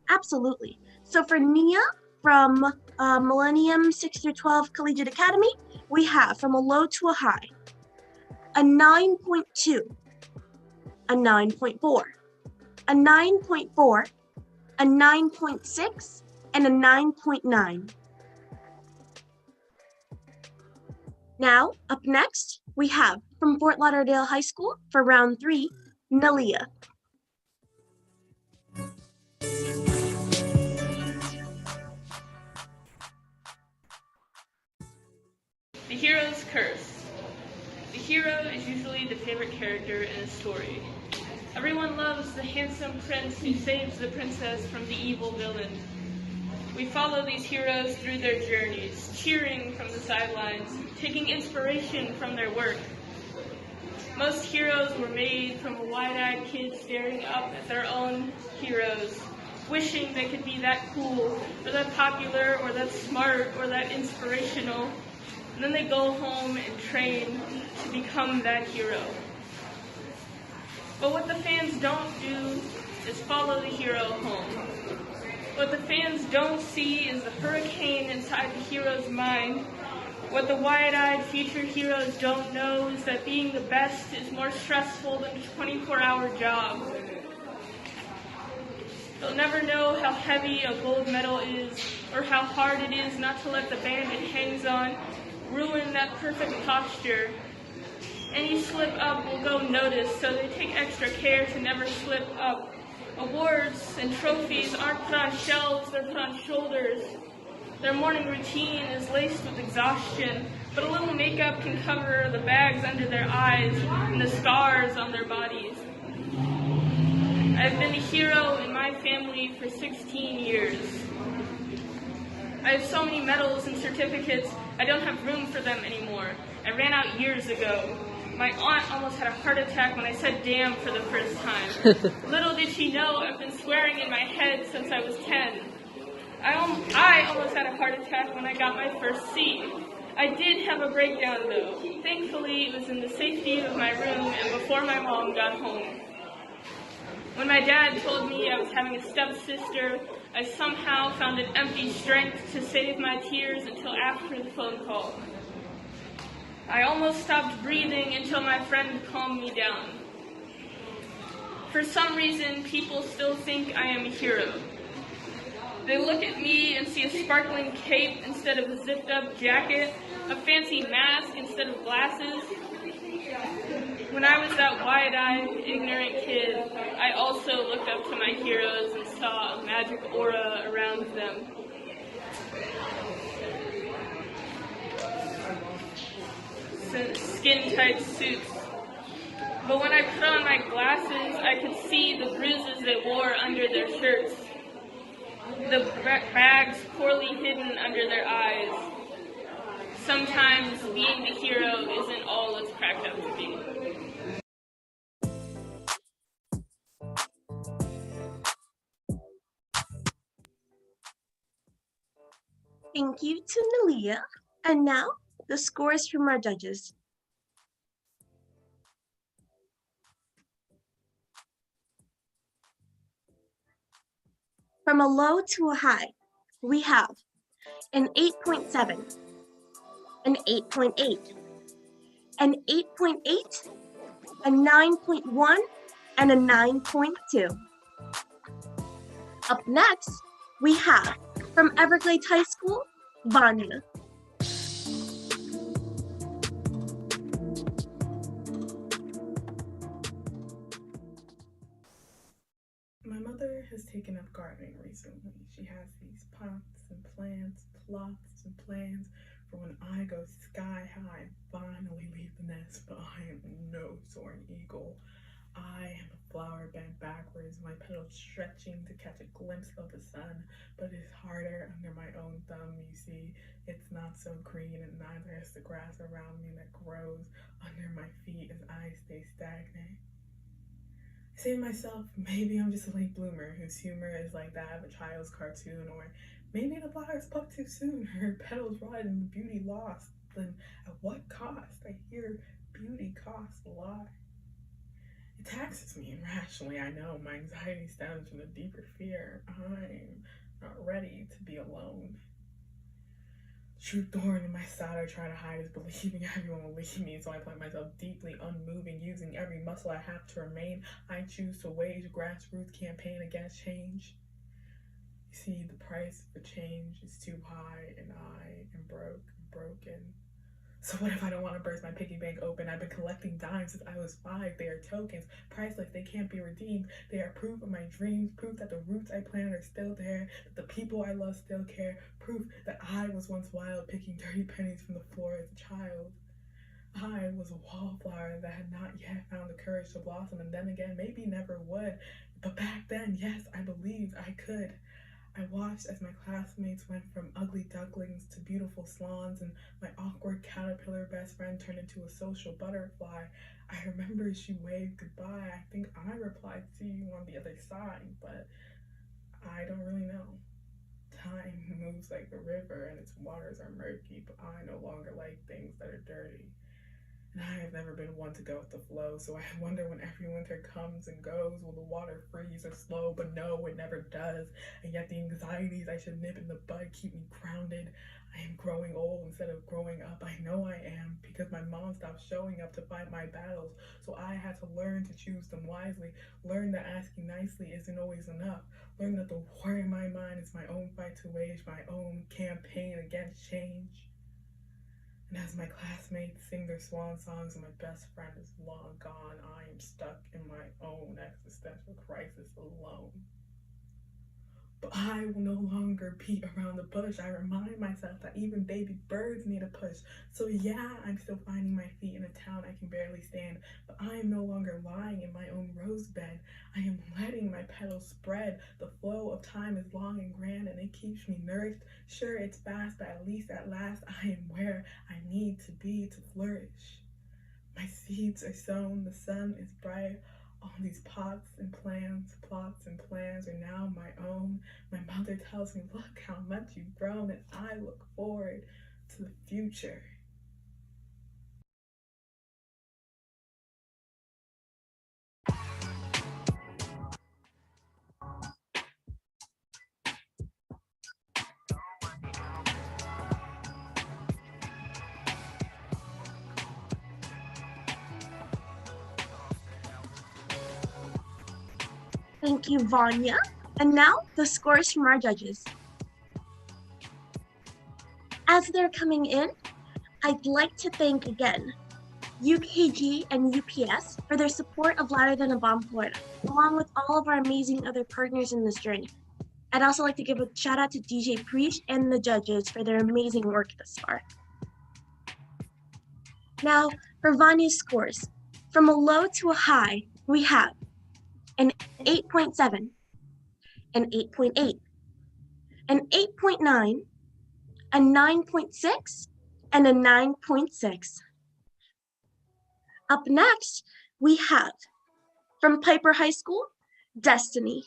Speaker 1: Absolutely. So for Nia from Millennium 6 through 12 Collegiate Academy, we have from a low to a high, a 9.2, a 9.4, a 9.4, a 9.6, and a 9.9. Now, up next, we have from Fort Lauderdale High School for round 3, Nalia.
Speaker 9: The hero's curse. The hero is usually the favorite character in a story. Everyone loves the handsome prince who saves the princess from the evil villain. We follow these heroes through their journeys, cheering from the sidelines, taking inspiration from their work. Most heroes were made from a wide-eyed kid staring up at their own heroes, wishing they could be that cool, or that popular, or that smart, or that inspirational. And then they go home and train to become that hero. But what the fans don't do is follow the hero home. What the fans don't see is the hurricane inside the hero's mind. What the wide-eyed future heroes don't know is that being the best is more stressful than a 24-hour job. They'll never know how heavy a gold medal is, or how hard it is not to let the band it hangs on ruin that perfect posture. Any slip up will go noticed, so they take extra care to never slip up. Awards and trophies aren't put on shelves, they're put on shoulders. Their morning routine is laced with exhaustion, but a little makeup can cover the bags under their eyes and the scars on their bodies. I've been a hero in my family for 16 years. I have so many medals and certificates, I don't have room for them anymore. I ran out years ago. My aunt almost had a heart attack when I said damn for the first time. Little did she know I've been swearing in my head since I was 10. I almost had a heart attack when I got my first C. I did have a breakdown though. Thankfully, it was in the safety of my room and before my mom got home. When my dad told me I was having a stepsister, I somehow found an empty strength to save my tears until after the phone call. I almost stopped breathing until my friend calmed me down. For some reason, people still think I am a hero. They look at me and see a sparkling cape instead of a zipped-up jacket, a fancy mask instead of glasses. When I was that wide-eyed, ignorant kid, I also looked up to my heroes and saw a magic aura around them. Skin-tight suits. But when I put on my glasses, I could see the bruises they wore under their shirts. the bags poorly hidden under their eyes. Sometimes being the hero isn't all it's cracked up to be.
Speaker 1: Thank you to Nalia. And now, the scores from our judges. From a low to a high, we have an 8.7, an 8.8, an 8.8, a 9.1, and a 9.2. Up next, we have from Everglades High School, Vanya.
Speaker 12: My mother has taken up gardening recently. She has these pots and plants, plots and plans for when I go sky high and finally leave the nest, but I am no soaring eagle. I am a flower bent backwards, my petals stretching to catch a glimpse of the sun, but it's harder under my own thumb, you see. It's not so green, and neither is the grass around me that grows under my feet as I stay stagnant. I say to myself, maybe I'm just a late bloomer whose humor is like that of a child's cartoon, or maybe the flowers plucked too soon, her petals rotted and beauty lost. Then at what cost? I hear beauty costs a lot. It taxes me irrationally, I know. My anxiety stems from a deeper fear. I'm not ready to be alone. The true thorn in my side I try to hide is believing everyone will leave me, so I plant myself deeply unmoving, using every muscle I have to remain. I choose to wage a grassroots campaign against change. You see, the price for change is too high, and I am broken. So what if I don't want to burst my piggy bank open? I've been collecting dimes since I was 5. They are tokens, priceless, they can't be redeemed. They are proof of my dreams, proof that the roots I planted are still there, that the people I love still care, proof that I was once wild, picking dirty pennies from the floor as a child. I was a wallflower that had not yet found the courage to blossom, and then again, maybe never would. But back then, yes, I believed I could. I watched as my classmates went from ugly ducklings to beautiful swans, and my awkward caterpillar best friend turned into a social butterfly. I remember she waved goodbye. I think I replied, "See you on the other side," but I don't really know. Time moves like the river and its waters are murky, but I no longer like things that are dirty. And I have never been one to go with the flow, so I wonder when every winter comes and goes, will the water freeze or slow? But no, it never does. And yet the anxieties I should nip in the bud keep me grounded. I am growing old instead of growing up. I know I am, because my mom stopped showing up to fight my battles, so I had to learn to choose them wisely, learn that asking nicely isn't always enough, learn that the war in my mind is my own fight to wage, my own campaign against change. And as my classmates sing their swan songs and my best friend is long gone, I am stuck in my own existential crisis alone. But I will no longer beat around the bush. I remind myself that even baby birds need a push. So yeah, I'm still finding my feet in a town I can barely stand, but I am no longer lying in my own rose bed. I am letting my petals spread. The flow of time is long and grand, and it keeps me nourished. Sure, it's fast, but at least at last I am where I need to be to flourish. My seeds are sown, the sun is bright. All these pots and plants, plots and plans are now my own. My mother tells me, look how much you've grown, and I look forward to the future.
Speaker 1: Thank you, Vanya. And now, the scores from our judges. As they're coming in, I'd like to thank again UKG and UPS for their support of Louder Than a Bomb Florida, along with all of our amazing other partners in this journey. I'd also like to give a shout out to DJ Preach and the judges for their amazing work thus far. Now, for Vanya's scores. From a low to a high, we have an 8.7, an 8.8, an 8.9, a 9.6, and a 9.6. Up next, we have, from Piper High School, Destiny.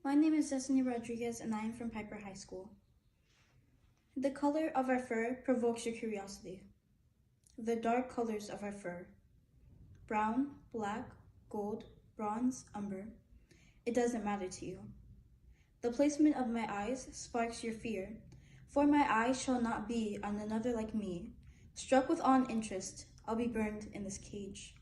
Speaker 13: My name is Destiny Rodriguez and I am from Piper High School. The color of our fur provokes your curiosity. The dark colors of our fur: brown, black, gold, bronze, umber. It doesn't matter to you. The placement of my eyes sparks your fear, for my eyes shall not be on another like me. Struck with awe and interest, I'll be burned in this cage.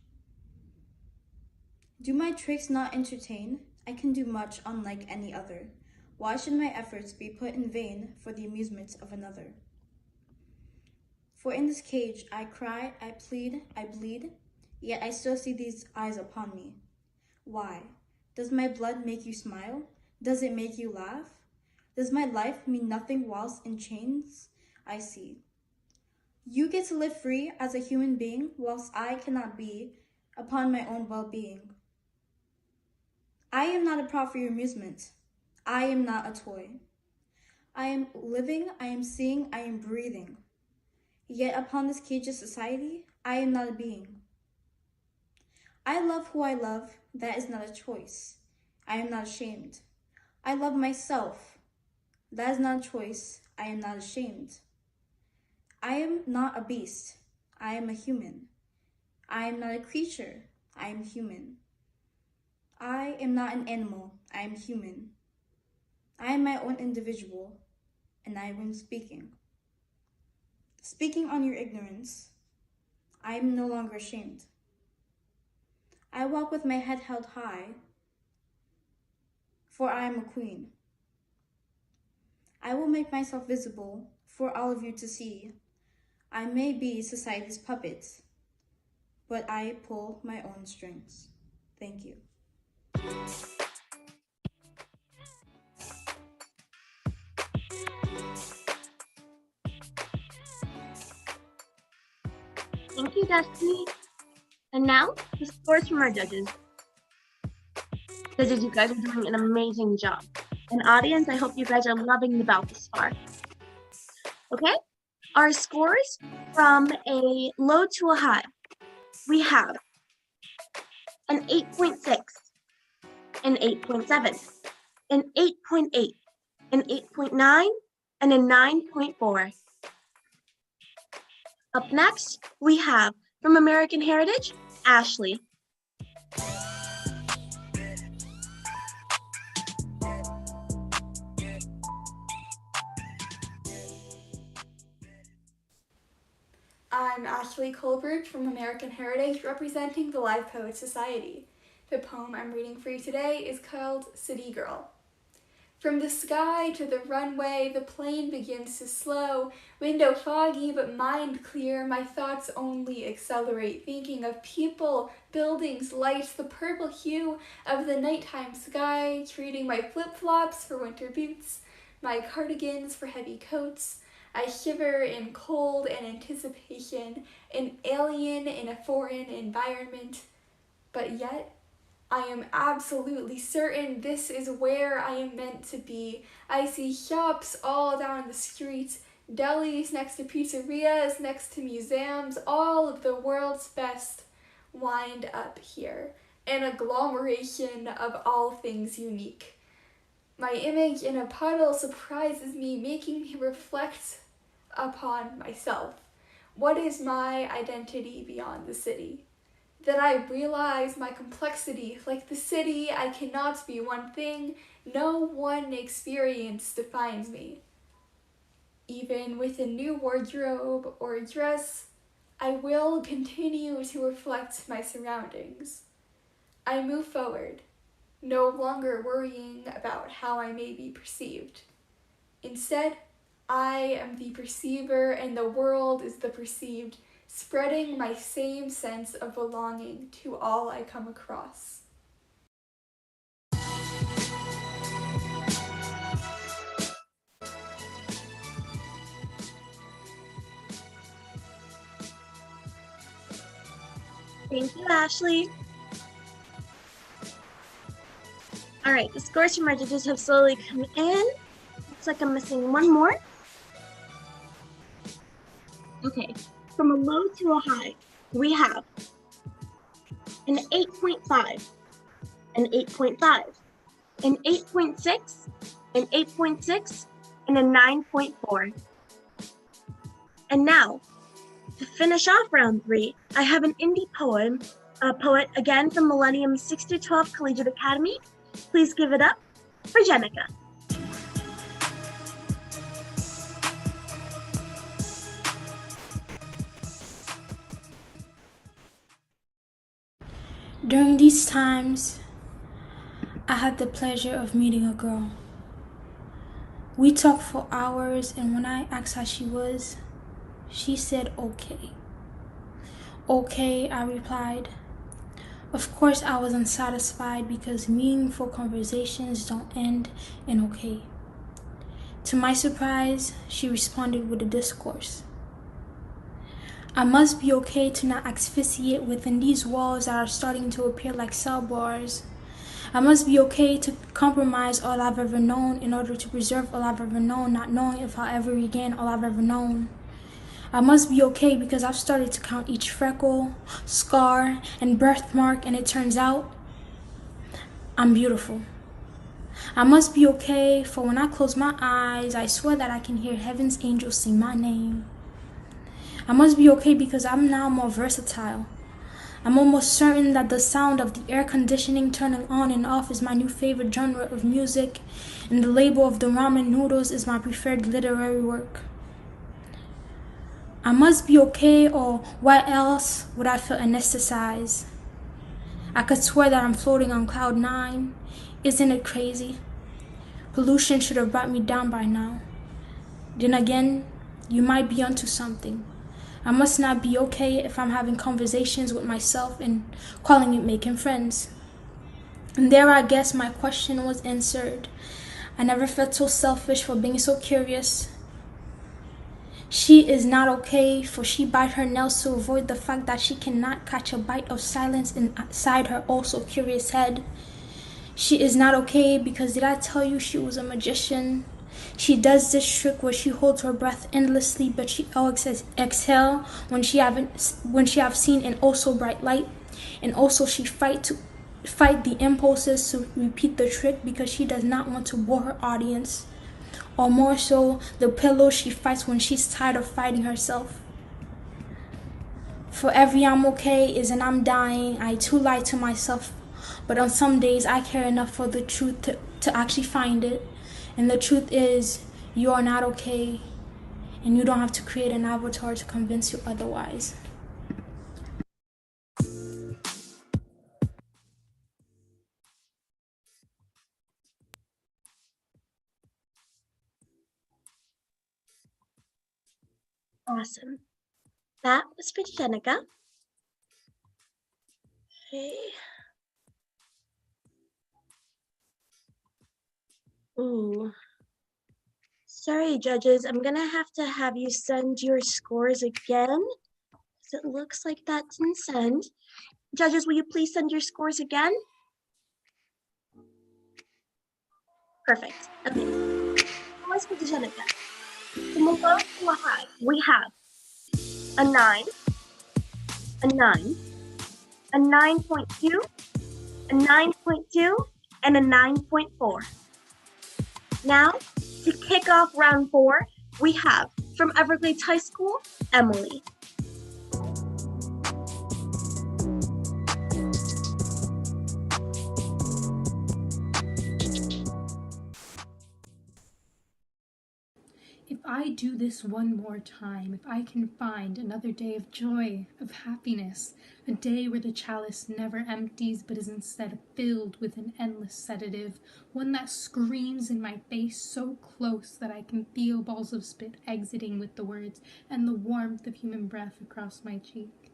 Speaker 13: Do my tricks not entertain? I can do much unlike any other. Why should my efforts be put in vain for the amusement of another? For in this cage I cry, I plead, I bleed, yet I still see these eyes upon me. Why? Does my blood make you smile? Does it make you laugh? Does my life mean nothing whilst in chains? I see. You get to live free as a human being, whilst I cannot be upon my own well-being. I am not a prop for your amusement. I am not a toy. I am living, I am seeing, I am breathing. Yet upon this cage of society, I am not a being. I love who I love, that is not a choice. I am not ashamed. I love myself. That is not a choice. I am not ashamed. I am not a beast. I am a human. I am not a creature. I am human. I am not an animal. I am human. I am my own individual, and I am speaking. Speaking on your ignorance, I am no longer ashamed. I walk with my head held high, for I am a queen. I will make myself visible for all of you to see. I may be society's puppet, but I pull my own strings. Thank you.
Speaker 1: Thank you, Destiny. And now, the scores from our judges. Judges, you guys are doing an amazing job. And audience, I hope you guys are loving the bout this far. Okay, our scores from a low to a high. We have an 8.6, an 8.7, an 8.8, an 8.9, and a 9.4. Up next, we have, from American Heritage, Ashley.
Speaker 14: I'm Ashley Colbert from American Heritage, representing the Live Poets Society. The poem I'm reading for you today is called City Girl. From the sky to the runway, the plane begins to slow. Window foggy, but mind clear, my thoughts only accelerate, thinking of people, buildings, lights, the purple hue of the nighttime sky, trading my flip-flops for winter boots, my cardigans for heavy coats. I shiver in cold and anticipation, an alien in a foreign environment, but yet I am absolutely certain this is where I am meant to be. I see shops all down the street, delis next to pizzerias, next to museums, all of the world's best wind up here, an agglomeration of all things unique. My image in a puddle surprises me, making me reflect upon myself. What is my identity beyond the city? That I realize my complexity. Like the city, I cannot be one thing. No one experience defines me. Even with a new wardrobe or a dress, I will continue to reflect my surroundings. I move forward, no longer worrying about how I may be perceived. Instead, I am the perceiver and the world is the perceived, spreading my same sense of belonging to all I come across.
Speaker 1: Thank you, Ashley. All right, the scores from our judges have slowly come in. Looks like I'm missing one more. Okay, from a low to a high, we have an 8.5, an 8.5, an 8.6, an 8.6, and a 9.4. And now, to finish off round 3, I have an indie poet again from Millennium 6 to 12 Collegiate Academy. Please give it up for Jenica.
Speaker 15: During these times, I had the pleasure of meeting a girl. We talked for hours, and when I asked how she was, she said okay. Okay, I replied. Of course, I was unsatisfied because meaningful conversations don't end in okay. To my surprise, she responded with a discourse. I must be okay to not asphyxiate within these walls that are starting to appear like cell bars. I must be okay to compromise all I've ever known in order to preserve all I've ever known, not knowing if I'll ever regain all I've ever known. I must be okay because I've started to count each freckle, scar, and birthmark, and it turns out I'm beautiful. I must be okay, for when I close my eyes, I swear that I can hear heaven's angels sing my name. I must be okay because I'm now more versatile. I'm almost certain that the sound of the air conditioning turning on and off is my new favorite genre of music, and the label of the ramen noodles is my preferred literary work. I must be okay, or why else would I feel anesthetized? I could swear that I'm floating on cloud 9. Isn't it crazy? Pollution should have brought me down by now. Then again, you might be onto something. I must not be okay if I'm having conversations with myself and calling it making friends. And there I guess my question was answered. I never felt so selfish for being so curious. She is not okay, for she bite her nails to avoid the fact that she cannot catch a bite of silence inside her also curious head. She is not okay because did I tell you she was a magician? She does this trick where she holds her breath endlessly, but she always exhale when she have seen an also bright light, and also she fight the impulses to repeat the trick because she does not want to bore her audience, or more so, the pillow she fights when she's tired of fighting herself. For every I'm okay is an I'm dying, I too lie to myself, but on some days I care enough for the truth to actually find it. And the truth is, you are not okay, and you don't have to create an avatar to convince you otherwise.
Speaker 1: Awesome. That was for Jenica. Okay. Ooh. Sorry, judges. I'm gonna have you send your scores again, because it looks like that didn't send. Judges, will you please send your scores again? Perfect. Okay. Scores for Jenica. From a low to a high, we have a 9, a 9, a 9.2, a 9.2, and a 9.4. Now, to kick off round 4, we have from Everglades High School, Emily.
Speaker 16: If I do this one more time, if I can find another day of joy, of happiness, a day where the chalice never empties but is instead filled with an endless sedative, one that screams in my face so close that I can feel balls of spit exiting with the words and the warmth of human breath across my cheek.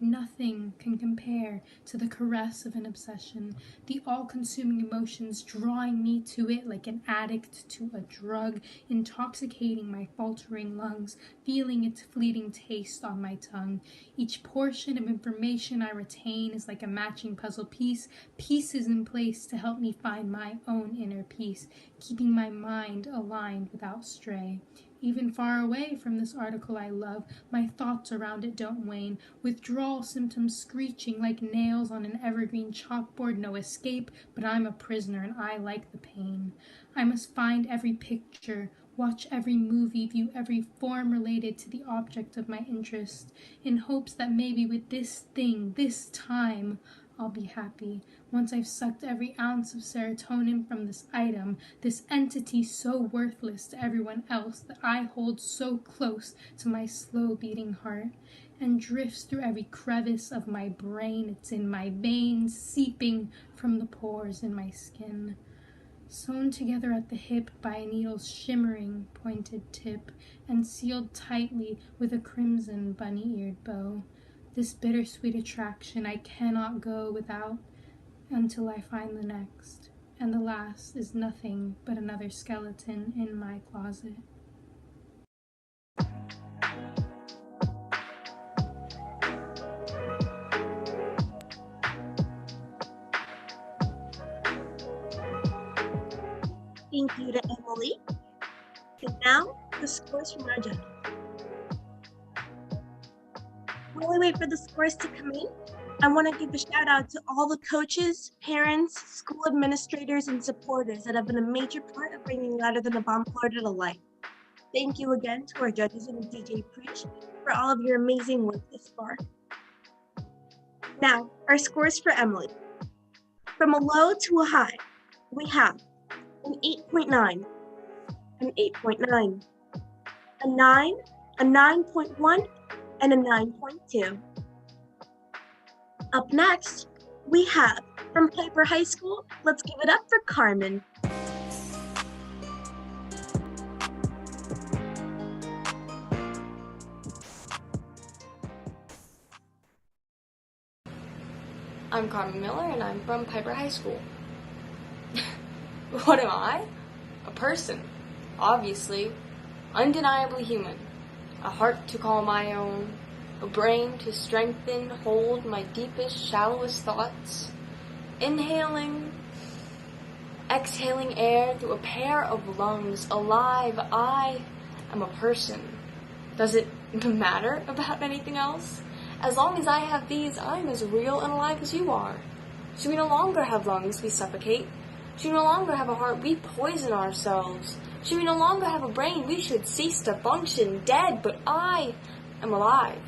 Speaker 16: Nothing can compare to the caress of an obsession, the all-consuming emotions drawing me to it like an addict to a drug, intoxicating my faltering lungs, feeling its fleeting taste on my tongue. Each portion of information I retain is like a matching puzzle piece, pieces in place to help me find my own inner peace, keeping my mind aligned without stray. Even far away from this article I love, my thoughts around it don't wane. Withdrawal symptoms screeching like nails on an evergreen chalkboard, no escape, but I'm a prisoner and I like the pain. I must find every picture, watch every movie, view every form related to the object of my interest, in hopes that maybe with this thing, this time, I'll be happy. Once I've sucked every ounce of serotonin from this item, this entity so worthless to everyone else that I hold so close to my slow beating heart, and drifts through every crevice of my brain. It's in my veins, seeping from the pores in my skin. Sewn together at the hip by a needle's shimmering pointed tip, and sealed tightly with a crimson bunny-eared bow. This bittersweet attraction I cannot go without until I find the next, and the last is nothing but another skeleton in my closet.
Speaker 1: Thank you to Emily. And now, the scores from our judges. While we wait for the scores to come in, I want to give a shout out to all the coaches, parents, school administrators, and supporters that have been a major part of bringing Louder Than a Bomb Florida to life. Thank you again to our judges and DJ Preach for all of your amazing work this far. Now, our scores for Emily. From a low to a high, we have an 8.9, an 8.9, a 9, a 9.1, and a 9.2. Up next, we have, from Piper High School, let's give it up for Carmen.
Speaker 4: I'm Carmen Miller, and I'm from Piper High School. What am I? A person, obviously, undeniably human, a heart to call my own, a brain to strengthen, hold my deepest, shallowest thoughts, inhaling, exhaling air through a pair of lungs, alive. I am a person. Does it matter about anything else? As long as I have these, I'm as real and alive as you are. Should we no longer have lungs, we suffocate. Should we no longer have a heart, we poison ourselves. Should we no longer have a brain, we should cease to function, dead, but I am alive.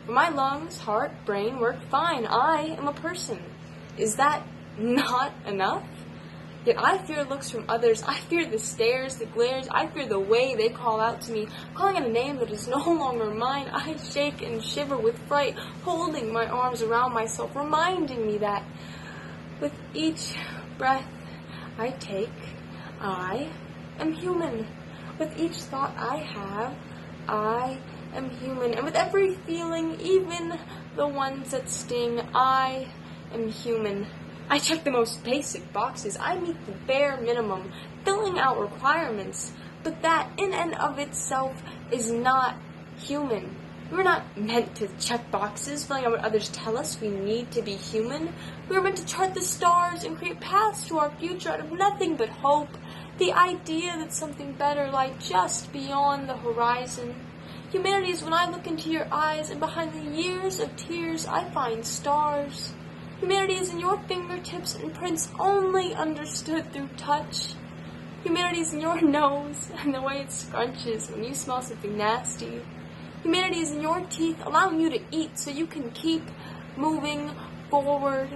Speaker 4: For my lungs, heart, brain work fine. I am a person. Is that not enough? Yet I fear looks from others. I fear the stares, the glares. I fear the way they call out to me, calling out a name that is no longer mine. I shake and shiver with fright, holding my arms around myself, reminding me that with each breath I take, I am human. With each thought I have, I am human. And with every feeling, even the ones that sting, I am human. I check the most basic boxes. I meet the bare minimum, filling out requirements. But that, in and of itself, is not human. We're not meant to check boxes, filling out what others tell us we need to be human. We are meant to chart the stars and create paths to our future out of nothing but hope. The idea that something better lies just beyond the horizon. Humanity is when I look into your eyes, and behind the years of tears I find stars. Humanity is in your fingertips and prints only understood through touch. Humanity is in your nose and the way it scrunches when you smell something nasty. Humanity is in your teeth, allowing you to eat so you can keep moving forward.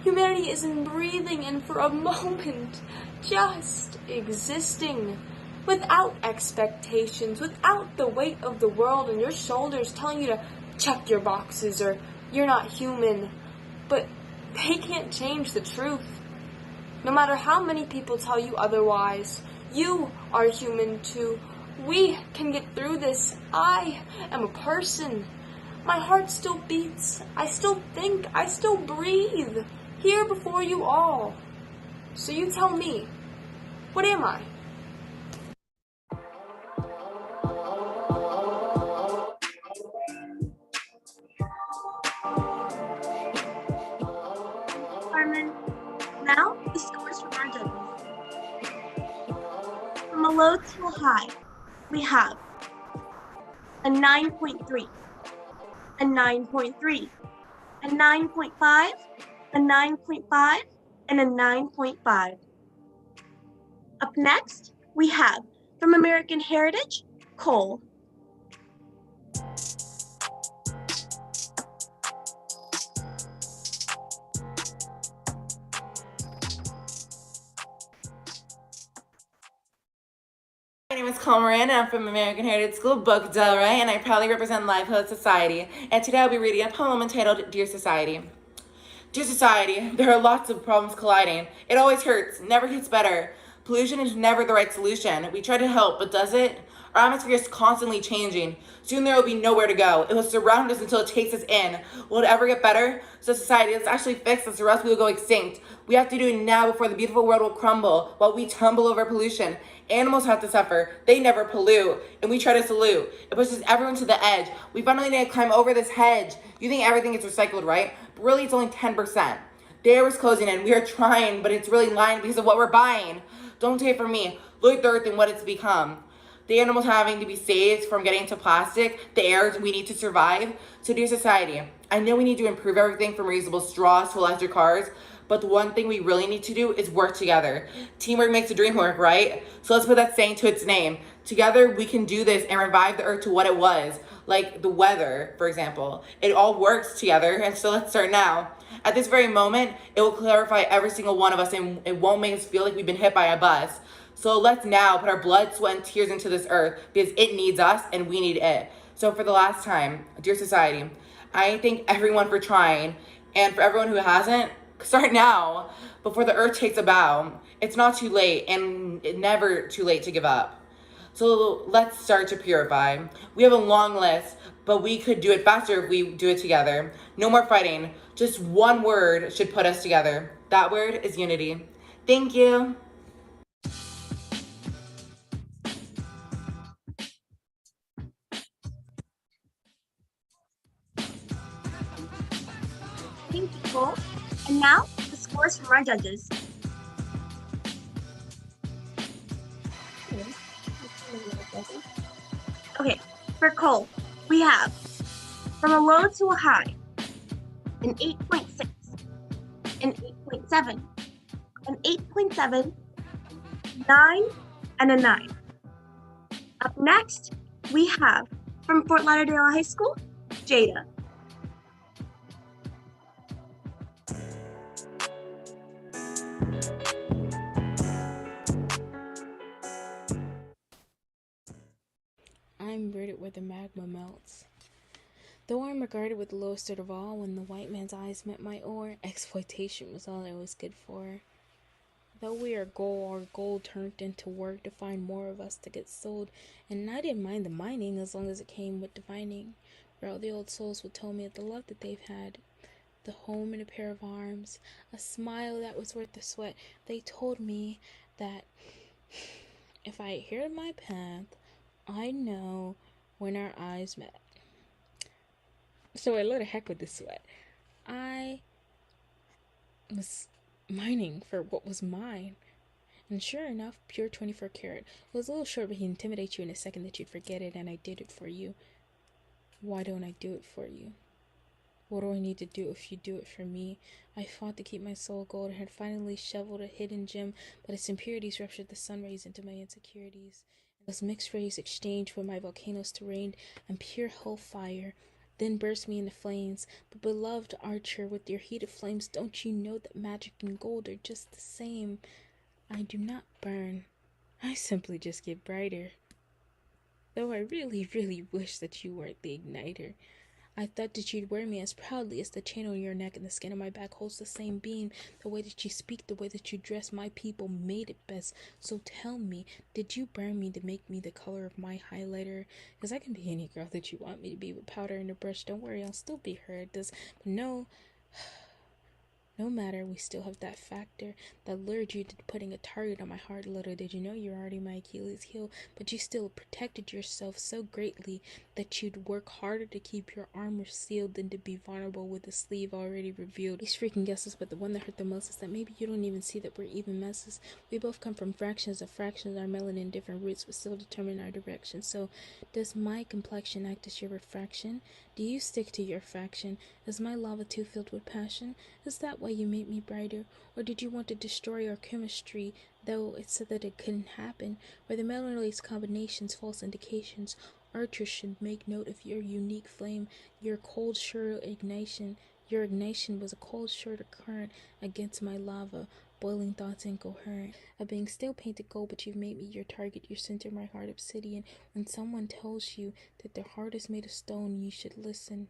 Speaker 4: Humanity is in breathing and for a moment just existing, without expectations, without the weight of the world on your shoulders telling you to check your boxes or you're not human. But they can't change the truth. No matter how many people tell you otherwise, you are human too. We can get through this. I am a person.
Speaker 17: My heart still beats. I still think. I still breathe. Here before you all. So you tell me, what am I?
Speaker 1: Carmen, now the scores from our judges. From a low to a high, we have a 9.3, a 9.3, a 9.5, a 9.5, and a 9.5. Up next, we have from American Heritage, Cole.
Speaker 18: My name is Cole Miranda. I'm from American Heritage School, Boca del Rey, and I proudly represent Live Poet Society. And today I'll be reading a poem entitled Dear Society. Dear Society, there are lots of problems colliding. It always hurts, never gets better. Pollution is never the right solution. We try to help, but does it? Our atmosphere is constantly changing. Soon there will be nowhere to go. It will surround us until it takes us in. Will it ever get better? So society, let's actually fix this or else we will go extinct. We have to do it now before the beautiful world will crumble while we tumble over pollution. Animals have to suffer. They never pollute. And we try to salute. It pushes everyone to the edge. We finally need to climb over this hedge. You think everything is recycled, right? But really it's only 10%. The air is closing in. We are trying, but it's really lying because of what we're buying. Don't take it from me. Look at the earth and what it's become. The animals having to be saved from getting into plastic, the air we need to survive. So dear society, I know we need to improve everything from reusable straws to electric cars, but the one thing we really need to do is work together. Teamwork makes the dream work, right? So let's put that saying to its name. Together we can do this and revive the earth to what it was, like the weather, for example. It all works together, and so let's start now. At this very moment, it will clarify every single one of us and it won't make us feel like we've been hit by a bus. So let's now put our blood, sweat, and tears into this earth because it needs us and we need it. So for the last time, dear society, I thank everyone for trying, and for everyone who hasn't, start now before the earth takes a bow. It's not too late and never too late to give up. So let's start to purify. We have a long list, but we could do it faster if we do it together. No more fighting. Just one word should put us together. That word is unity. Thank you.
Speaker 1: Thank you, Cole. And now, the scores from our judges. Okay, for Cole, we have from a low to a high, an 8.6, an 8.7, an 8.7, 9, and a 9. Up next, we have from Fort Lauderdale High School, Jada.
Speaker 19: I'm rooted where the magma melts. Though I'm regarded with the lowest of all, when the white man's eyes met my ore, exploitation was all I was good for. Though we are gold, our gold turned into work to find more of us to get sold, and I didn't mind the mining as long as it came with divining, where all the old souls would tell me of the love that they've had, the home and a pair of arms, a smile that was worth the sweat. They told me that if I adhered my path, I know when our eyes met. So I let the heck with the sweat. I was mining for what was mine. And sure enough, pure 24 karat. It was a little short, but he intimidates you in a second that you'd forget it, and I did it for you. Why don't I do it for you? What do I need to do if you do it for me? I fought to keep my soul gold and had finally shoveled a hidden gem, but its impurities ruptured the sun rays into my insecurities. Those mixed rays exchanged for my volcanoes to rain and pure hellfire, then burst me into flames. But beloved archer, with your heated flames, don't you know that magic and gold are just the same? I do not burn. I simply just get brighter. Though I really, really wish that you weren't the igniter. I thought that you'd wear me as proudly as the chain on your neck and the skin on my back holds the same beam. The way that you speak, the way that you dress, my people made it best. So tell me, did you burn me to make me the color of my highlighter? Because I can be any girl that you want me to be with powder and a brush. Don't worry, I'll still be her. But no matter, we still have that factor that lured you to putting a target on my heart. Little did you know you're already my Achilles heel, but you still protected yourself so greatly that you'd work harder to keep your armor sealed than to be vulnerable with the sleeve already revealed. These freaking guesses, but the one that hurt the most is that maybe you don't even see that we're even messes. We both come from fractions of fractions, our melanin different roots, but still determine our direction. So, does my complexion act as your refraction? Do you stick to your faction? Is my lava too filled with passion? Is that why you made me brighter? Or did you want to destroy our chemistry, though it said that it couldn't happen? Where the melanolace combinations, false indications, archers should make note of your unique flame, your cold, sure ignition. Your ignition was a cold, shorter current against my lava, boiling thoughts incoherent, of being still painted gold, but you've made me your target, your center, my heart obsidian. When someone tells you that their heart is made of stone, you should listen.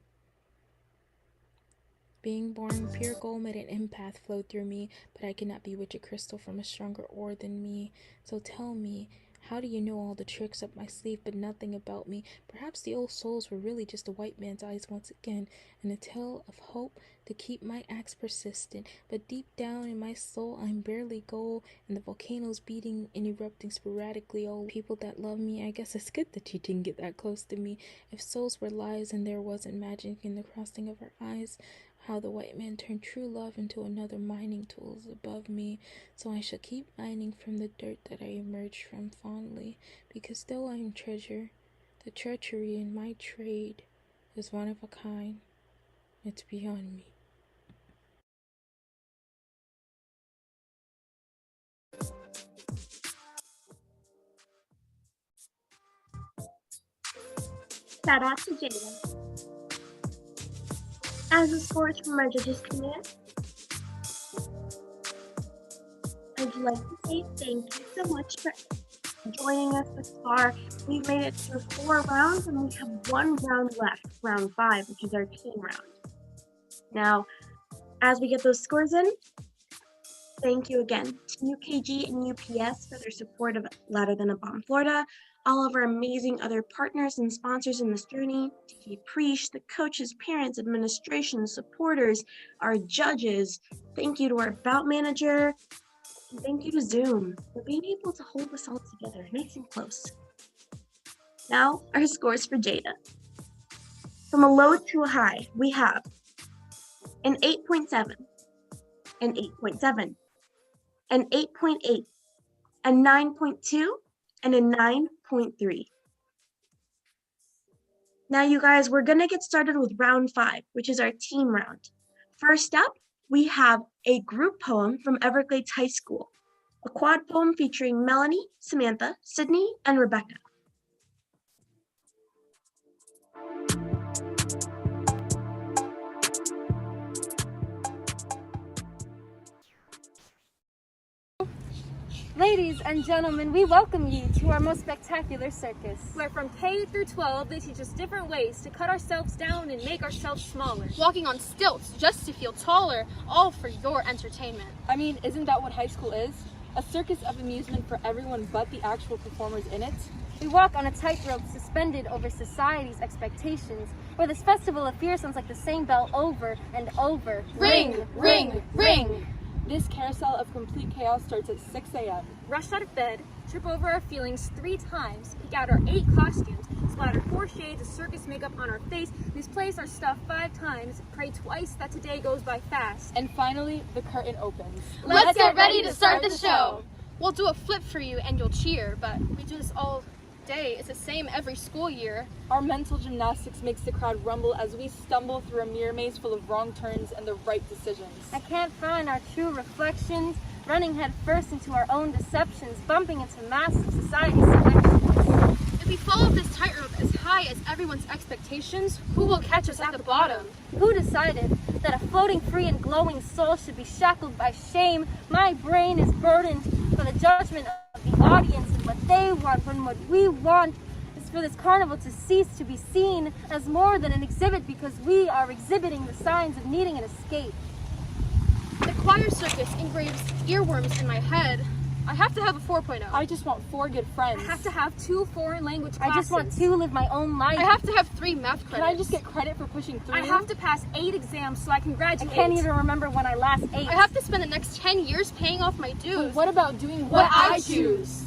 Speaker 19: Being born pure gold made an empath flow through me, but I cannot bewitch a crystal from a stronger ore than me. So tell me, how do you know all the tricks up my sleeve but nothing about me? Perhaps the old souls were really just a white man's eyes once again, and a tale of hope to keep my axe persistent. But deep down in my soul I'm barely gold, and the volcanoes beating and erupting sporadically. Oh, people that love me, I guess it's good that you didn't get that close to me. If souls were lies and there wasn't magic in the crossing of our eyes, how the white man turned true love into another mining tool is above me. So I shall keep mining from the dirt that I emerged from fondly, because though I am treasure, the treachery in my trade is one of a kind. It's beyond me.
Speaker 1: Shout out to Jada. As the scores from our judges come in, I'd like to say thank you so much for joining us this far. We've made it through 4 rounds and we have 1 round left, round 5, which is our team round. Now, as we get those scores in, thank you again to UKG and UPS for their support of Louder Than a Bomb Florida, all of our amazing other partners and sponsors in this journey, TK Preach, the coaches, parents, administration, supporters, our judges. Thank you to our bout manager, and thank you to Zoom for being able to hold us all together nice and close. Now, our scores for Jada. From a low to a high, we have an 8.7, an 8.7, an 8.8, a 9.2, and a 9.3. Now, you guys, we're gonna get started with round 5, which is our team round. First up, we have a group poem from Everglades High School, a quad poem featuring Melanie, Samantha, Sydney, and Rebecca.
Speaker 20: Ladies and gentlemen, we welcome you to our most spectacular circus, where from K through 12 they teach us different ways to cut ourselves down and make ourselves smaller.
Speaker 21: Walking on stilts just to feel taller, all for your entertainment.
Speaker 22: I mean, isn't that what high school is? A circus of amusement for everyone but the actual performers in it?
Speaker 20: We walk on a tightrope suspended over society's expectations, where this festival of fear sounds like the same bell over and over.
Speaker 21: Ring, ring, ring!
Speaker 22: This carousel of complete chaos starts at 6 a.m.
Speaker 20: Rush out of bed, trip over our feelings 3 times, pick out our 8 costumes, splatter 4 shades of circus makeup on our face, misplace our stuff 5 times, pray twice that today goes by fast.
Speaker 22: And finally, the curtain opens.
Speaker 21: Let's get ready to start the show! We'll do a flip for you and you'll cheer, but we do this all day. It's the same every school year.
Speaker 22: Our mental gymnastics makes the crowd rumble as we stumble through a mirror maze full of wrong turns and the right decisions.
Speaker 20: I can't find our true reflections, running head first into our own deceptions, bumping into massive society selections.
Speaker 21: If we follow this tightrope as high as everyone's expectations, who will catch us at the bottom?
Speaker 20: Who decided that a floating free and glowing soul should be shackled by shame? My brain is burdened for the judgment of the audience and what they want when what we want is for this carnival to cease to be seen as more than an exhibit because we are exhibiting the signs of needing an escape.
Speaker 21: The choir circus engraves earworms in my head. I have to have a 4.0.
Speaker 22: I just want 4 good friends.
Speaker 21: I have to have 2 foreign language classes.
Speaker 20: I just want to live my own life.
Speaker 21: I have to have 3 math credits.
Speaker 22: Can I just get credit for pushing through?
Speaker 20: I have to pass 8 exams so I can graduate. I can't even remember when I last ate.
Speaker 21: I have to spend the next 10 years paying off my dues.
Speaker 22: But what about doing what I choose?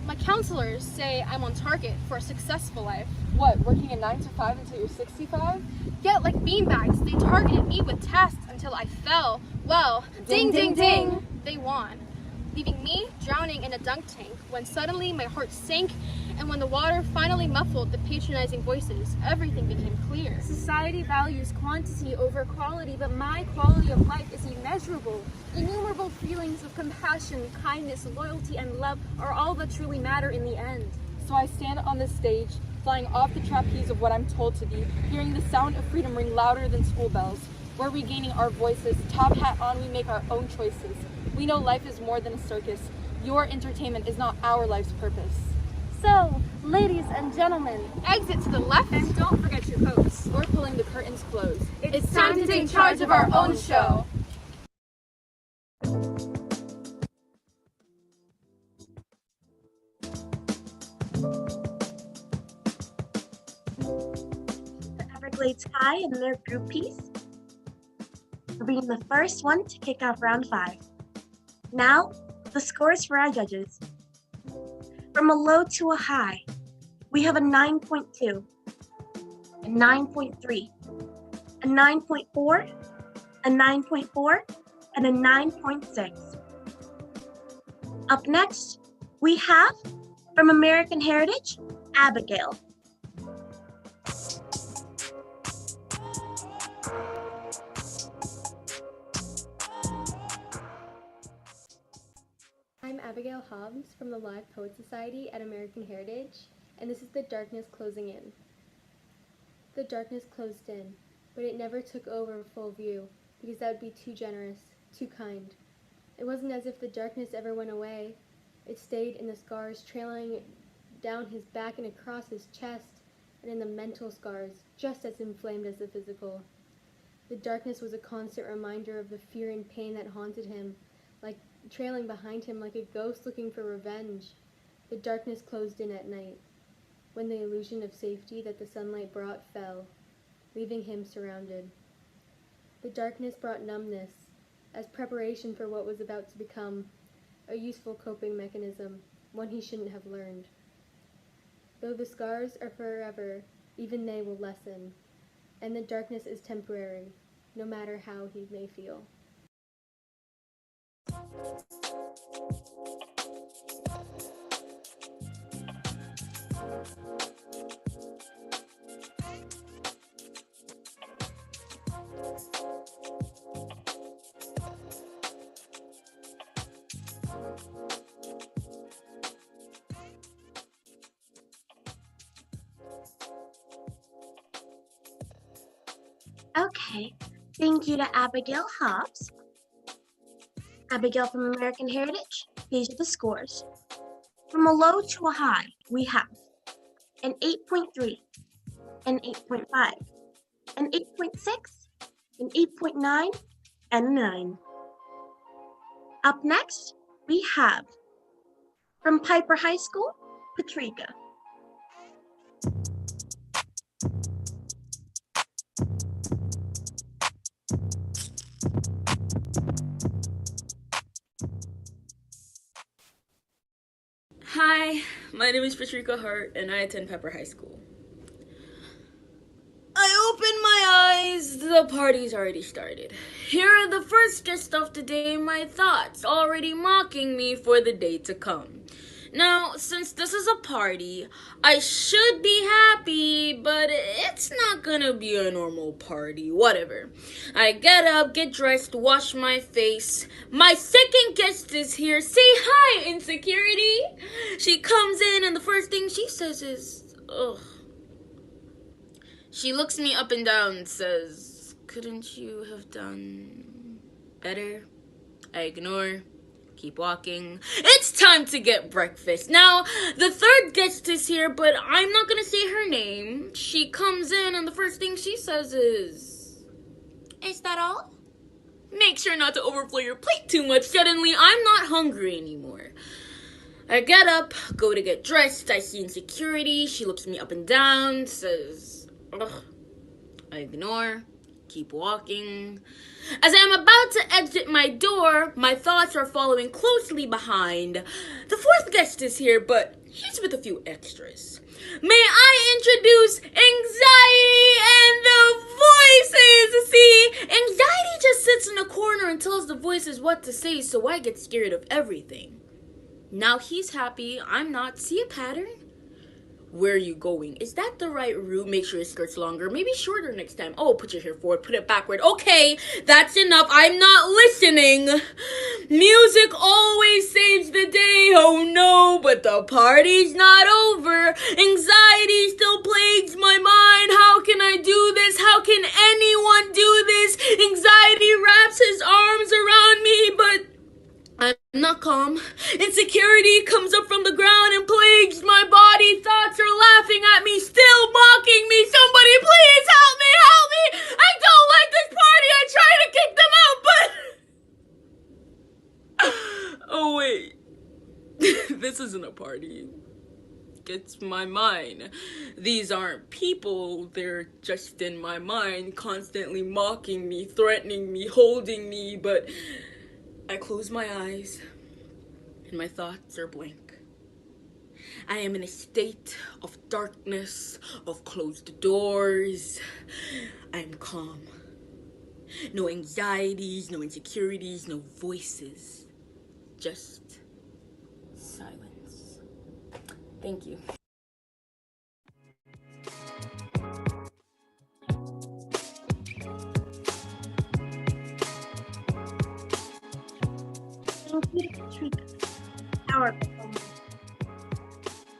Speaker 21: My counselors say I'm on target for a successful life.
Speaker 22: What, working a 9 to 5 until you're 65?
Speaker 21: Yeah, like beanbags. They targeted me with tests until I fell. Well, ding, ding, ding. They won, leaving me drowning in a dunk tank when suddenly my heart sank, and when the water finally muffled the patronizing voices, everything became clear.
Speaker 20: Society values quantity over quality, but my quality of life is immeasurable. Innumerable feelings of compassion, kindness, loyalty, and love are all that truly matter in the end.
Speaker 22: So I stand on this stage, flying off the trapeze of what I'm told to be, hearing the sound of freedom ring louder than school bells. We're regaining our voices, top hat on, we make our own choices. We know life is more than a circus. Your entertainment is not our life's purpose.
Speaker 20: So, ladies and gentlemen,
Speaker 21: exit to the left
Speaker 20: and don't forget your coats.
Speaker 22: We're pulling the curtains closed.
Speaker 21: It's time to take charge of our own show.
Speaker 1: The Everglades High and their group piece for being the first one to kick off round 5. Now, the scores for our judges. From a low to a high, we have a 9.2, a 9.3, a 9.4, a 9.4, and a 9.6. Up next, we have, from American Heritage, Abigail.
Speaker 3: I'm Abigail Hobbs from the Live Poet Society at American Heritage, and this is The Darkness Closing In. The darkness closed in, but it never took over full view, because that would be too generous, too kind. It wasn't as if the darkness ever went away. It stayed in the scars trailing down his back and across his chest, and in the mental scars, just as inflamed as the physical. The darkness was a constant reminder of the fear and pain that haunted him, like trailing behind him like a ghost looking for revenge. The darkness closed in at night, when the illusion of safety that the sunlight brought fell, leaving him surrounded. The darkness brought numbness, as preparation for what was about to become a useful coping mechanism, one he shouldn't have learned. Though the scars are forever, even they will lessen, and the darkness is temporary, no matter how he may feel.
Speaker 1: Okay, thank you to Abigail Hobbs. Abigail from American Heritage, these are the scores. From a low to a high, we have an 8.3, an 8.5, an 8.6, an 8.9, and a 9. Up next, we have, from Piper High School, Patrika.
Speaker 5: Hi, my name is Patrika Hart, and I attend Pepper High School. I open my eyes, the party's already started. Here are the first guests of the day, my thoughts, already mocking me for the day to come. Now, since this is a party, I should be happy, but it's not gonna be a normal party, whatever. I get up, get dressed, wash my face. My second guest is here. Say hi, insecurity. She comes in and the first thing she says is, ugh. She looks me up and down and says, couldn't you have done better? I ignore. Keep walking. It's time to get breakfast. Now, the third guest is here, but I'm not gonna say her name. She comes in and the first thing she says is that all? Make sure not to overflow your plate too much. Suddenly, I'm not hungry anymore. I get up, go to get dressed. I see insecurity. She looks me up and down, says, ugh. I ignore, keep walking. As I am about to exit my door, my thoughts are following closely behind. The fourth guest is here, but he's with a few extras. May I introduce anxiety and the voices? See, anxiety just sits in a corner and tells the voices what to say, so I get scared of everything. Now he's happy, I'm not. See a pattern? Where are you going? Is that the right route? Make sure your skirt's longer, maybe shorter next time. Oh, put your hair forward, put it backward. Okay, that's enough. I'm not listening. Music always saves the day. Oh no, but the party's not over. Anxiety still plagues my mind. How can I do this? How can anyone do this? Anxiety wraps his arms around me, but I'm not calm. Insecurity comes up from the ground and plagues my body. Thoughts are laughing at me, still mocking me. Somebody please help me, help me. I don't like this party. I try to kick them out, but... Oh, wait. This isn't a party. It's my mind. These aren't people. They're just in my mind, constantly mocking me, threatening me, holding me, but... I close my eyes, and my thoughts are blank. I am in a state of darkness, of closed doors. I am calm. No anxieties, no insecurities, no voices. Just silence. Thank you.
Speaker 1: Our performance.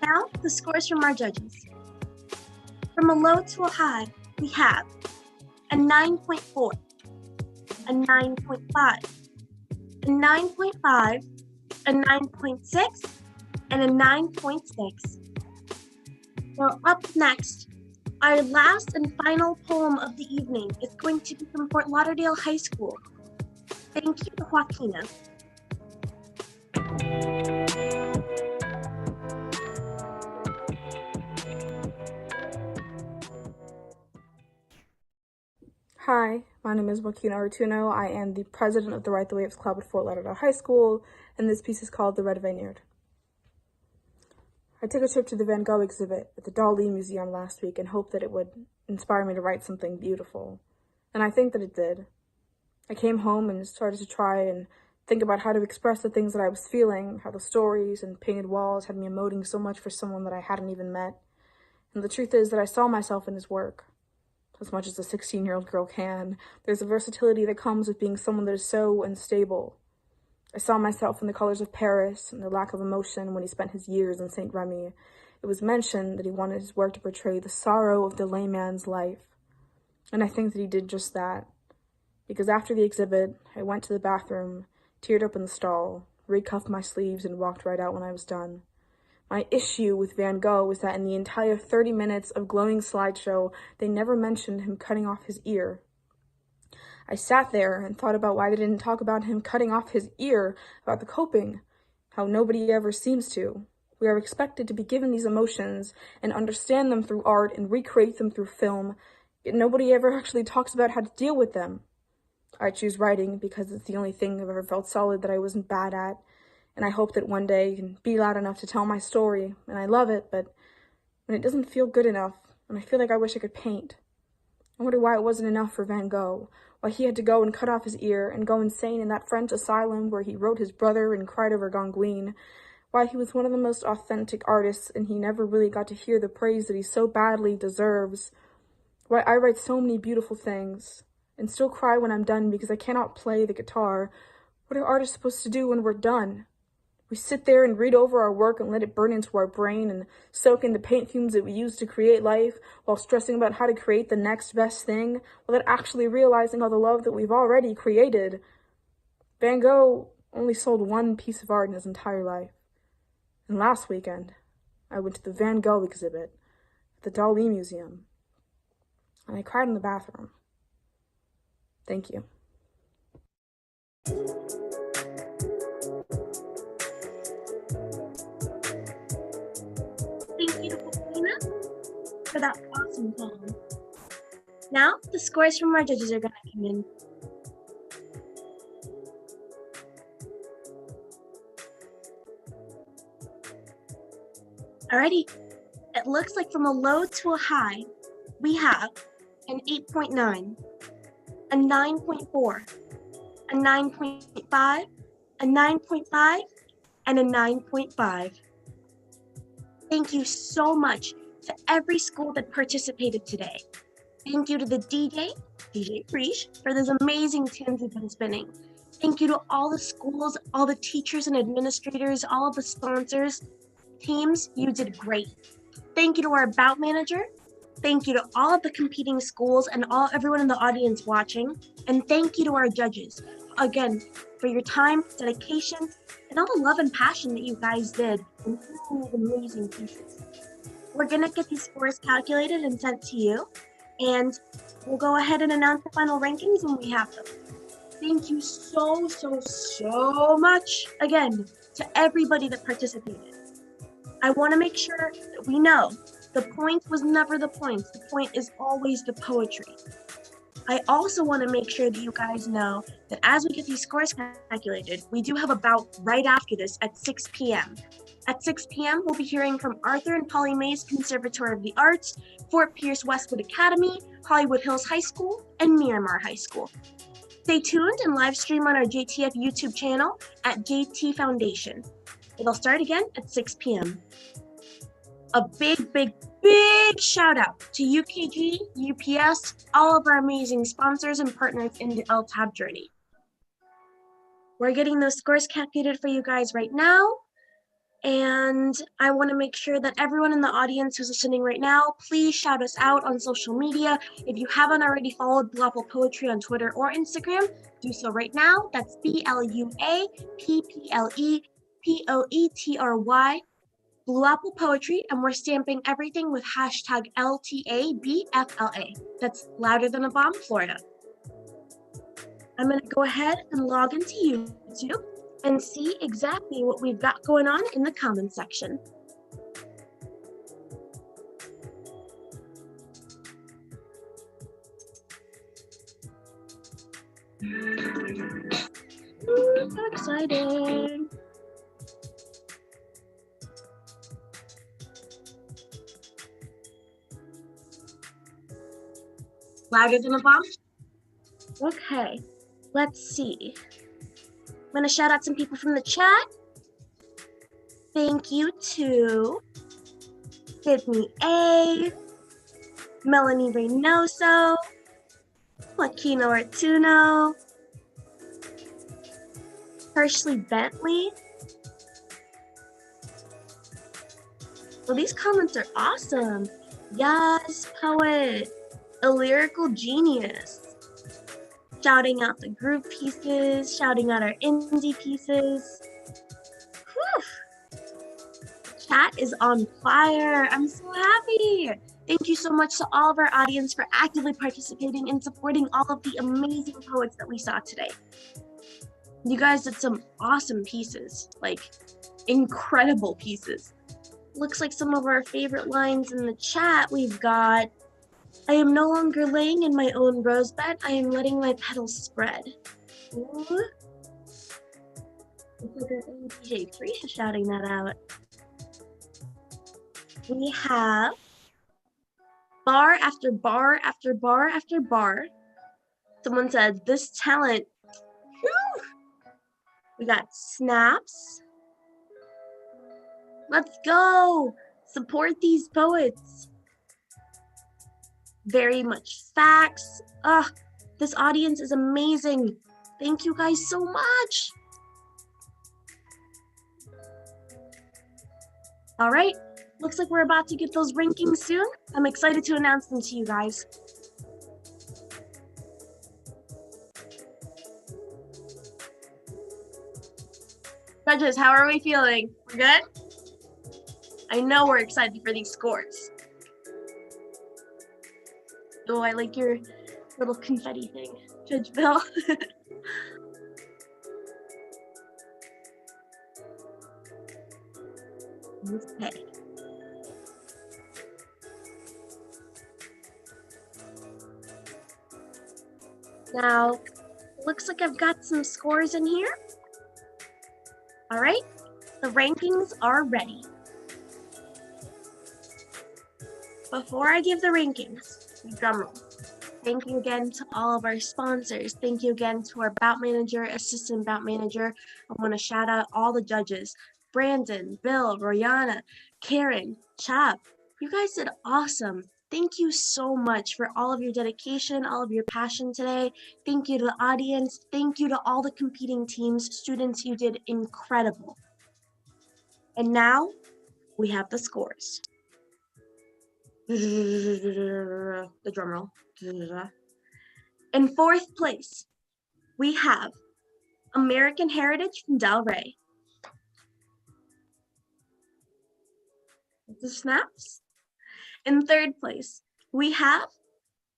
Speaker 1: Now, the scores from our judges. From a low to a high, we have a 9.4, a 9.5, a 9.5, a 9.6, and a 9.6. Now, up next, our last and final poem of the evening is going to be from Fort Lauderdale High School. Thank you to Joaquina.
Speaker 8: Hi, my name is Joaquina Artuno. I am the president of the Write the Waves Club at Fort Lauderdale High School, and this piece is called The Red Vineyard. I took a trip to the Van Gogh exhibit at the Dali Museum last week and hoped that it would inspire me to write something beautiful. And I think that it did. I came home and started to try and think about how to express the things that I was feeling, how the stories and painted walls had me emoting so much for someone that I hadn't even met. And the truth is that I saw myself in his work. As much as a 16-year-old girl can, there's a versatility that comes with being someone that is so unstable. I saw myself in the colors of Paris and the lack of emotion when he spent his years in Saint Remy. It was mentioned that he wanted his work to portray the sorrow of the layman's life. And I think that he did just that. Because after the exhibit, I went to the bathroom, teared up in the stall, recuffed my sleeves, and walked right out when I was done. My issue with Van Gogh was that in the entire 30 minutes of glowing slideshow, they never mentioned him cutting off his ear. I sat there and thought about why they didn't talk about him cutting off his ear, about the coping, how nobody ever seems to. We are expected to be given these emotions and understand them through art and recreate them through film, yet nobody ever actually talks about how to deal with them. I choose writing because it's the only thing I've ever felt solid that I wasn't bad at. And I hope that one day I can be loud enough to tell my story, and I love it, but when it doesn't feel good enough, and I feel like I wish I could paint. I wonder why it wasn't enough for Van Gogh, why he had to go and cut off his ear and go insane in that French asylum where he wrote his brother and cried over Gongween, why he was one of the most authentic artists and he never really got to hear the praise that he so badly deserves, why I write so many beautiful things and still cry when I'm done because I cannot play the guitar. What are artists supposed to do when we're done? We sit there and read over our work and let it burn into our brain and soak in the paint fumes that we use to create life while stressing about how to create the next best thing without actually realizing all the love that we've already created. Van Gogh
Speaker 6: only sold one piece of art in his entire life. And last weekend, I went to the Van Gogh exhibit at the Dali Museum, and I cried in the bathroom. Thank you.
Speaker 1: Thank you, Christina, for that awesome poem. Now, the scores from our judges are going to come in. Alrighty, it looks like from a low to a high, we have an 8.9, a 9.4, a 9.5, a 9.5, and a 9.5. Thank you so much to every school that participated today. Thank you to the DJ Preach, for those amazing tunes we've been spinning. Thank you to all the schools, all the teachers and administrators, all of the sponsors. Teams, you did great. Thank you to our Bout manager. Thank you to all of the competing schools and everyone in the audience watching. And thank you to our judges, again, for your time, dedication, and all the love and passion that you guys did in these amazing pieces. We're gonna get these scores calculated and sent to you, and we'll go ahead and announce the final rankings when we have them. Thank you so much, again, to everybody that participated. I wanna make sure that we know the point was never the point. The point is always the poetry. I also want to make sure that you guys know that as we get these scores calculated, we do have a bout right after this at 6 p.m. At 6 p.m., we'll be hearing from Arthur and Polly Mays Conservatory of the Arts, Fort Pierce Westwood Academy, Hollywood Hills High School, and Miramar High School. Stay tuned and live stream on our JTF YouTube channel at JT Foundation. It'll start again at 6 p.m. A big shout out to UKG, UPS, all of our amazing sponsors and partners in the LTAB journey. We're getting those scores calculated for you guys right now. And I want to make sure that everyone in the audience who's listening right now, please shout us out on social media. If you haven't already followed Blue Apple Poetry on Twitter or Instagram, do so right now. That's BLUAPPLEPOETRY. Blue Apple Poetry, and we're stamping everything with hashtag LTABFLA. That's Louder Than a Bomb, Florida. I'm going to go ahead and log into YouTube and see exactly what we've got going on in the comments section. Ooh, so exciting. Louder than a bomb? Okay, let's see. I'm gonna shout out some people from the chat. Thank you to Sydney A, Melanie Reynoso, Joaquino Artuno, Hershey Bentley. Well, these comments are awesome. Yes, poet. A lyrical genius. Shouting out the group pieces, shouting out our indie pieces. Whew. Chat is on fire. I'm so happy. Thank you so much to all of our audience for actively participating and supporting all of the amazing poets that we saw today. You guys did some awesome pieces, like incredible pieces. Looks like some of our favorite lines in the chat we've got. I am no longer laying in my own rosebed. I am letting my petals spread. Ooh. Looks like our own DJ Freesia shouting that out. We have bar after bar after bar after bar. Someone said, this talent. Whew. We got snaps. Let's go. Support these poets. Very much facts. Ugh, this audience is amazing. Thank you guys so much. All right, looks like we're about to get those rankings soon. I'm excited to announce them to you guys. Judges, how are we feeling? We're good? I know we're excited for these scores. Oh, I like your little confetti thing, Judge Bill. Okay. Now, looks like I've got some scores in here. All right, the rankings are ready. Before I give the rankings, drum roll. Thank you again to all of our sponsors. Thank you again to our bout manager, assistant bout manager. I want to shout out all the judges, Brandon, Bill, Royana, Karen, Chap. You guys did awesome. Thank you so much for all of your dedication, all of your passion today. Thank you to the audience. Thank you to all the competing teams. Students, you did incredible. And now we have the scores. The drum roll. In fourth place, we have American Heritage from Delray. The snaps. In third place, we have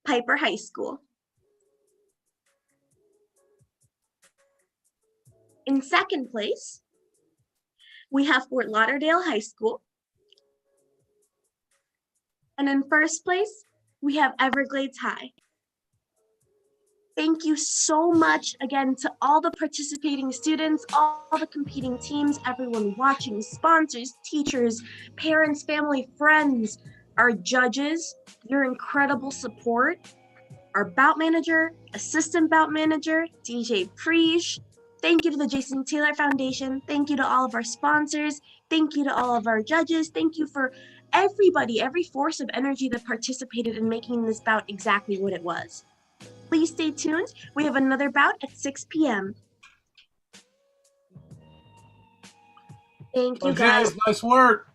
Speaker 1: Piper High School. In second place, we have Fort Lauderdale High School. And in first place, we have Everglades High. Thank you so much again to all the participating students, all the competing teams, everyone watching, sponsors, teachers, parents, family, friends, our judges, your incredible support, our bout manager, assistant bout manager, DJ Preesh. Thank you to the Jason Taylor Foundation. Thank you to all of our sponsors. Thank you to all of our judges. Thank you for everybody, every force of energy that participated in making this bout exactly what it was. Please stay tuned. We have another bout at 6 p.m. Thank you, guys.
Speaker 2: Nice work.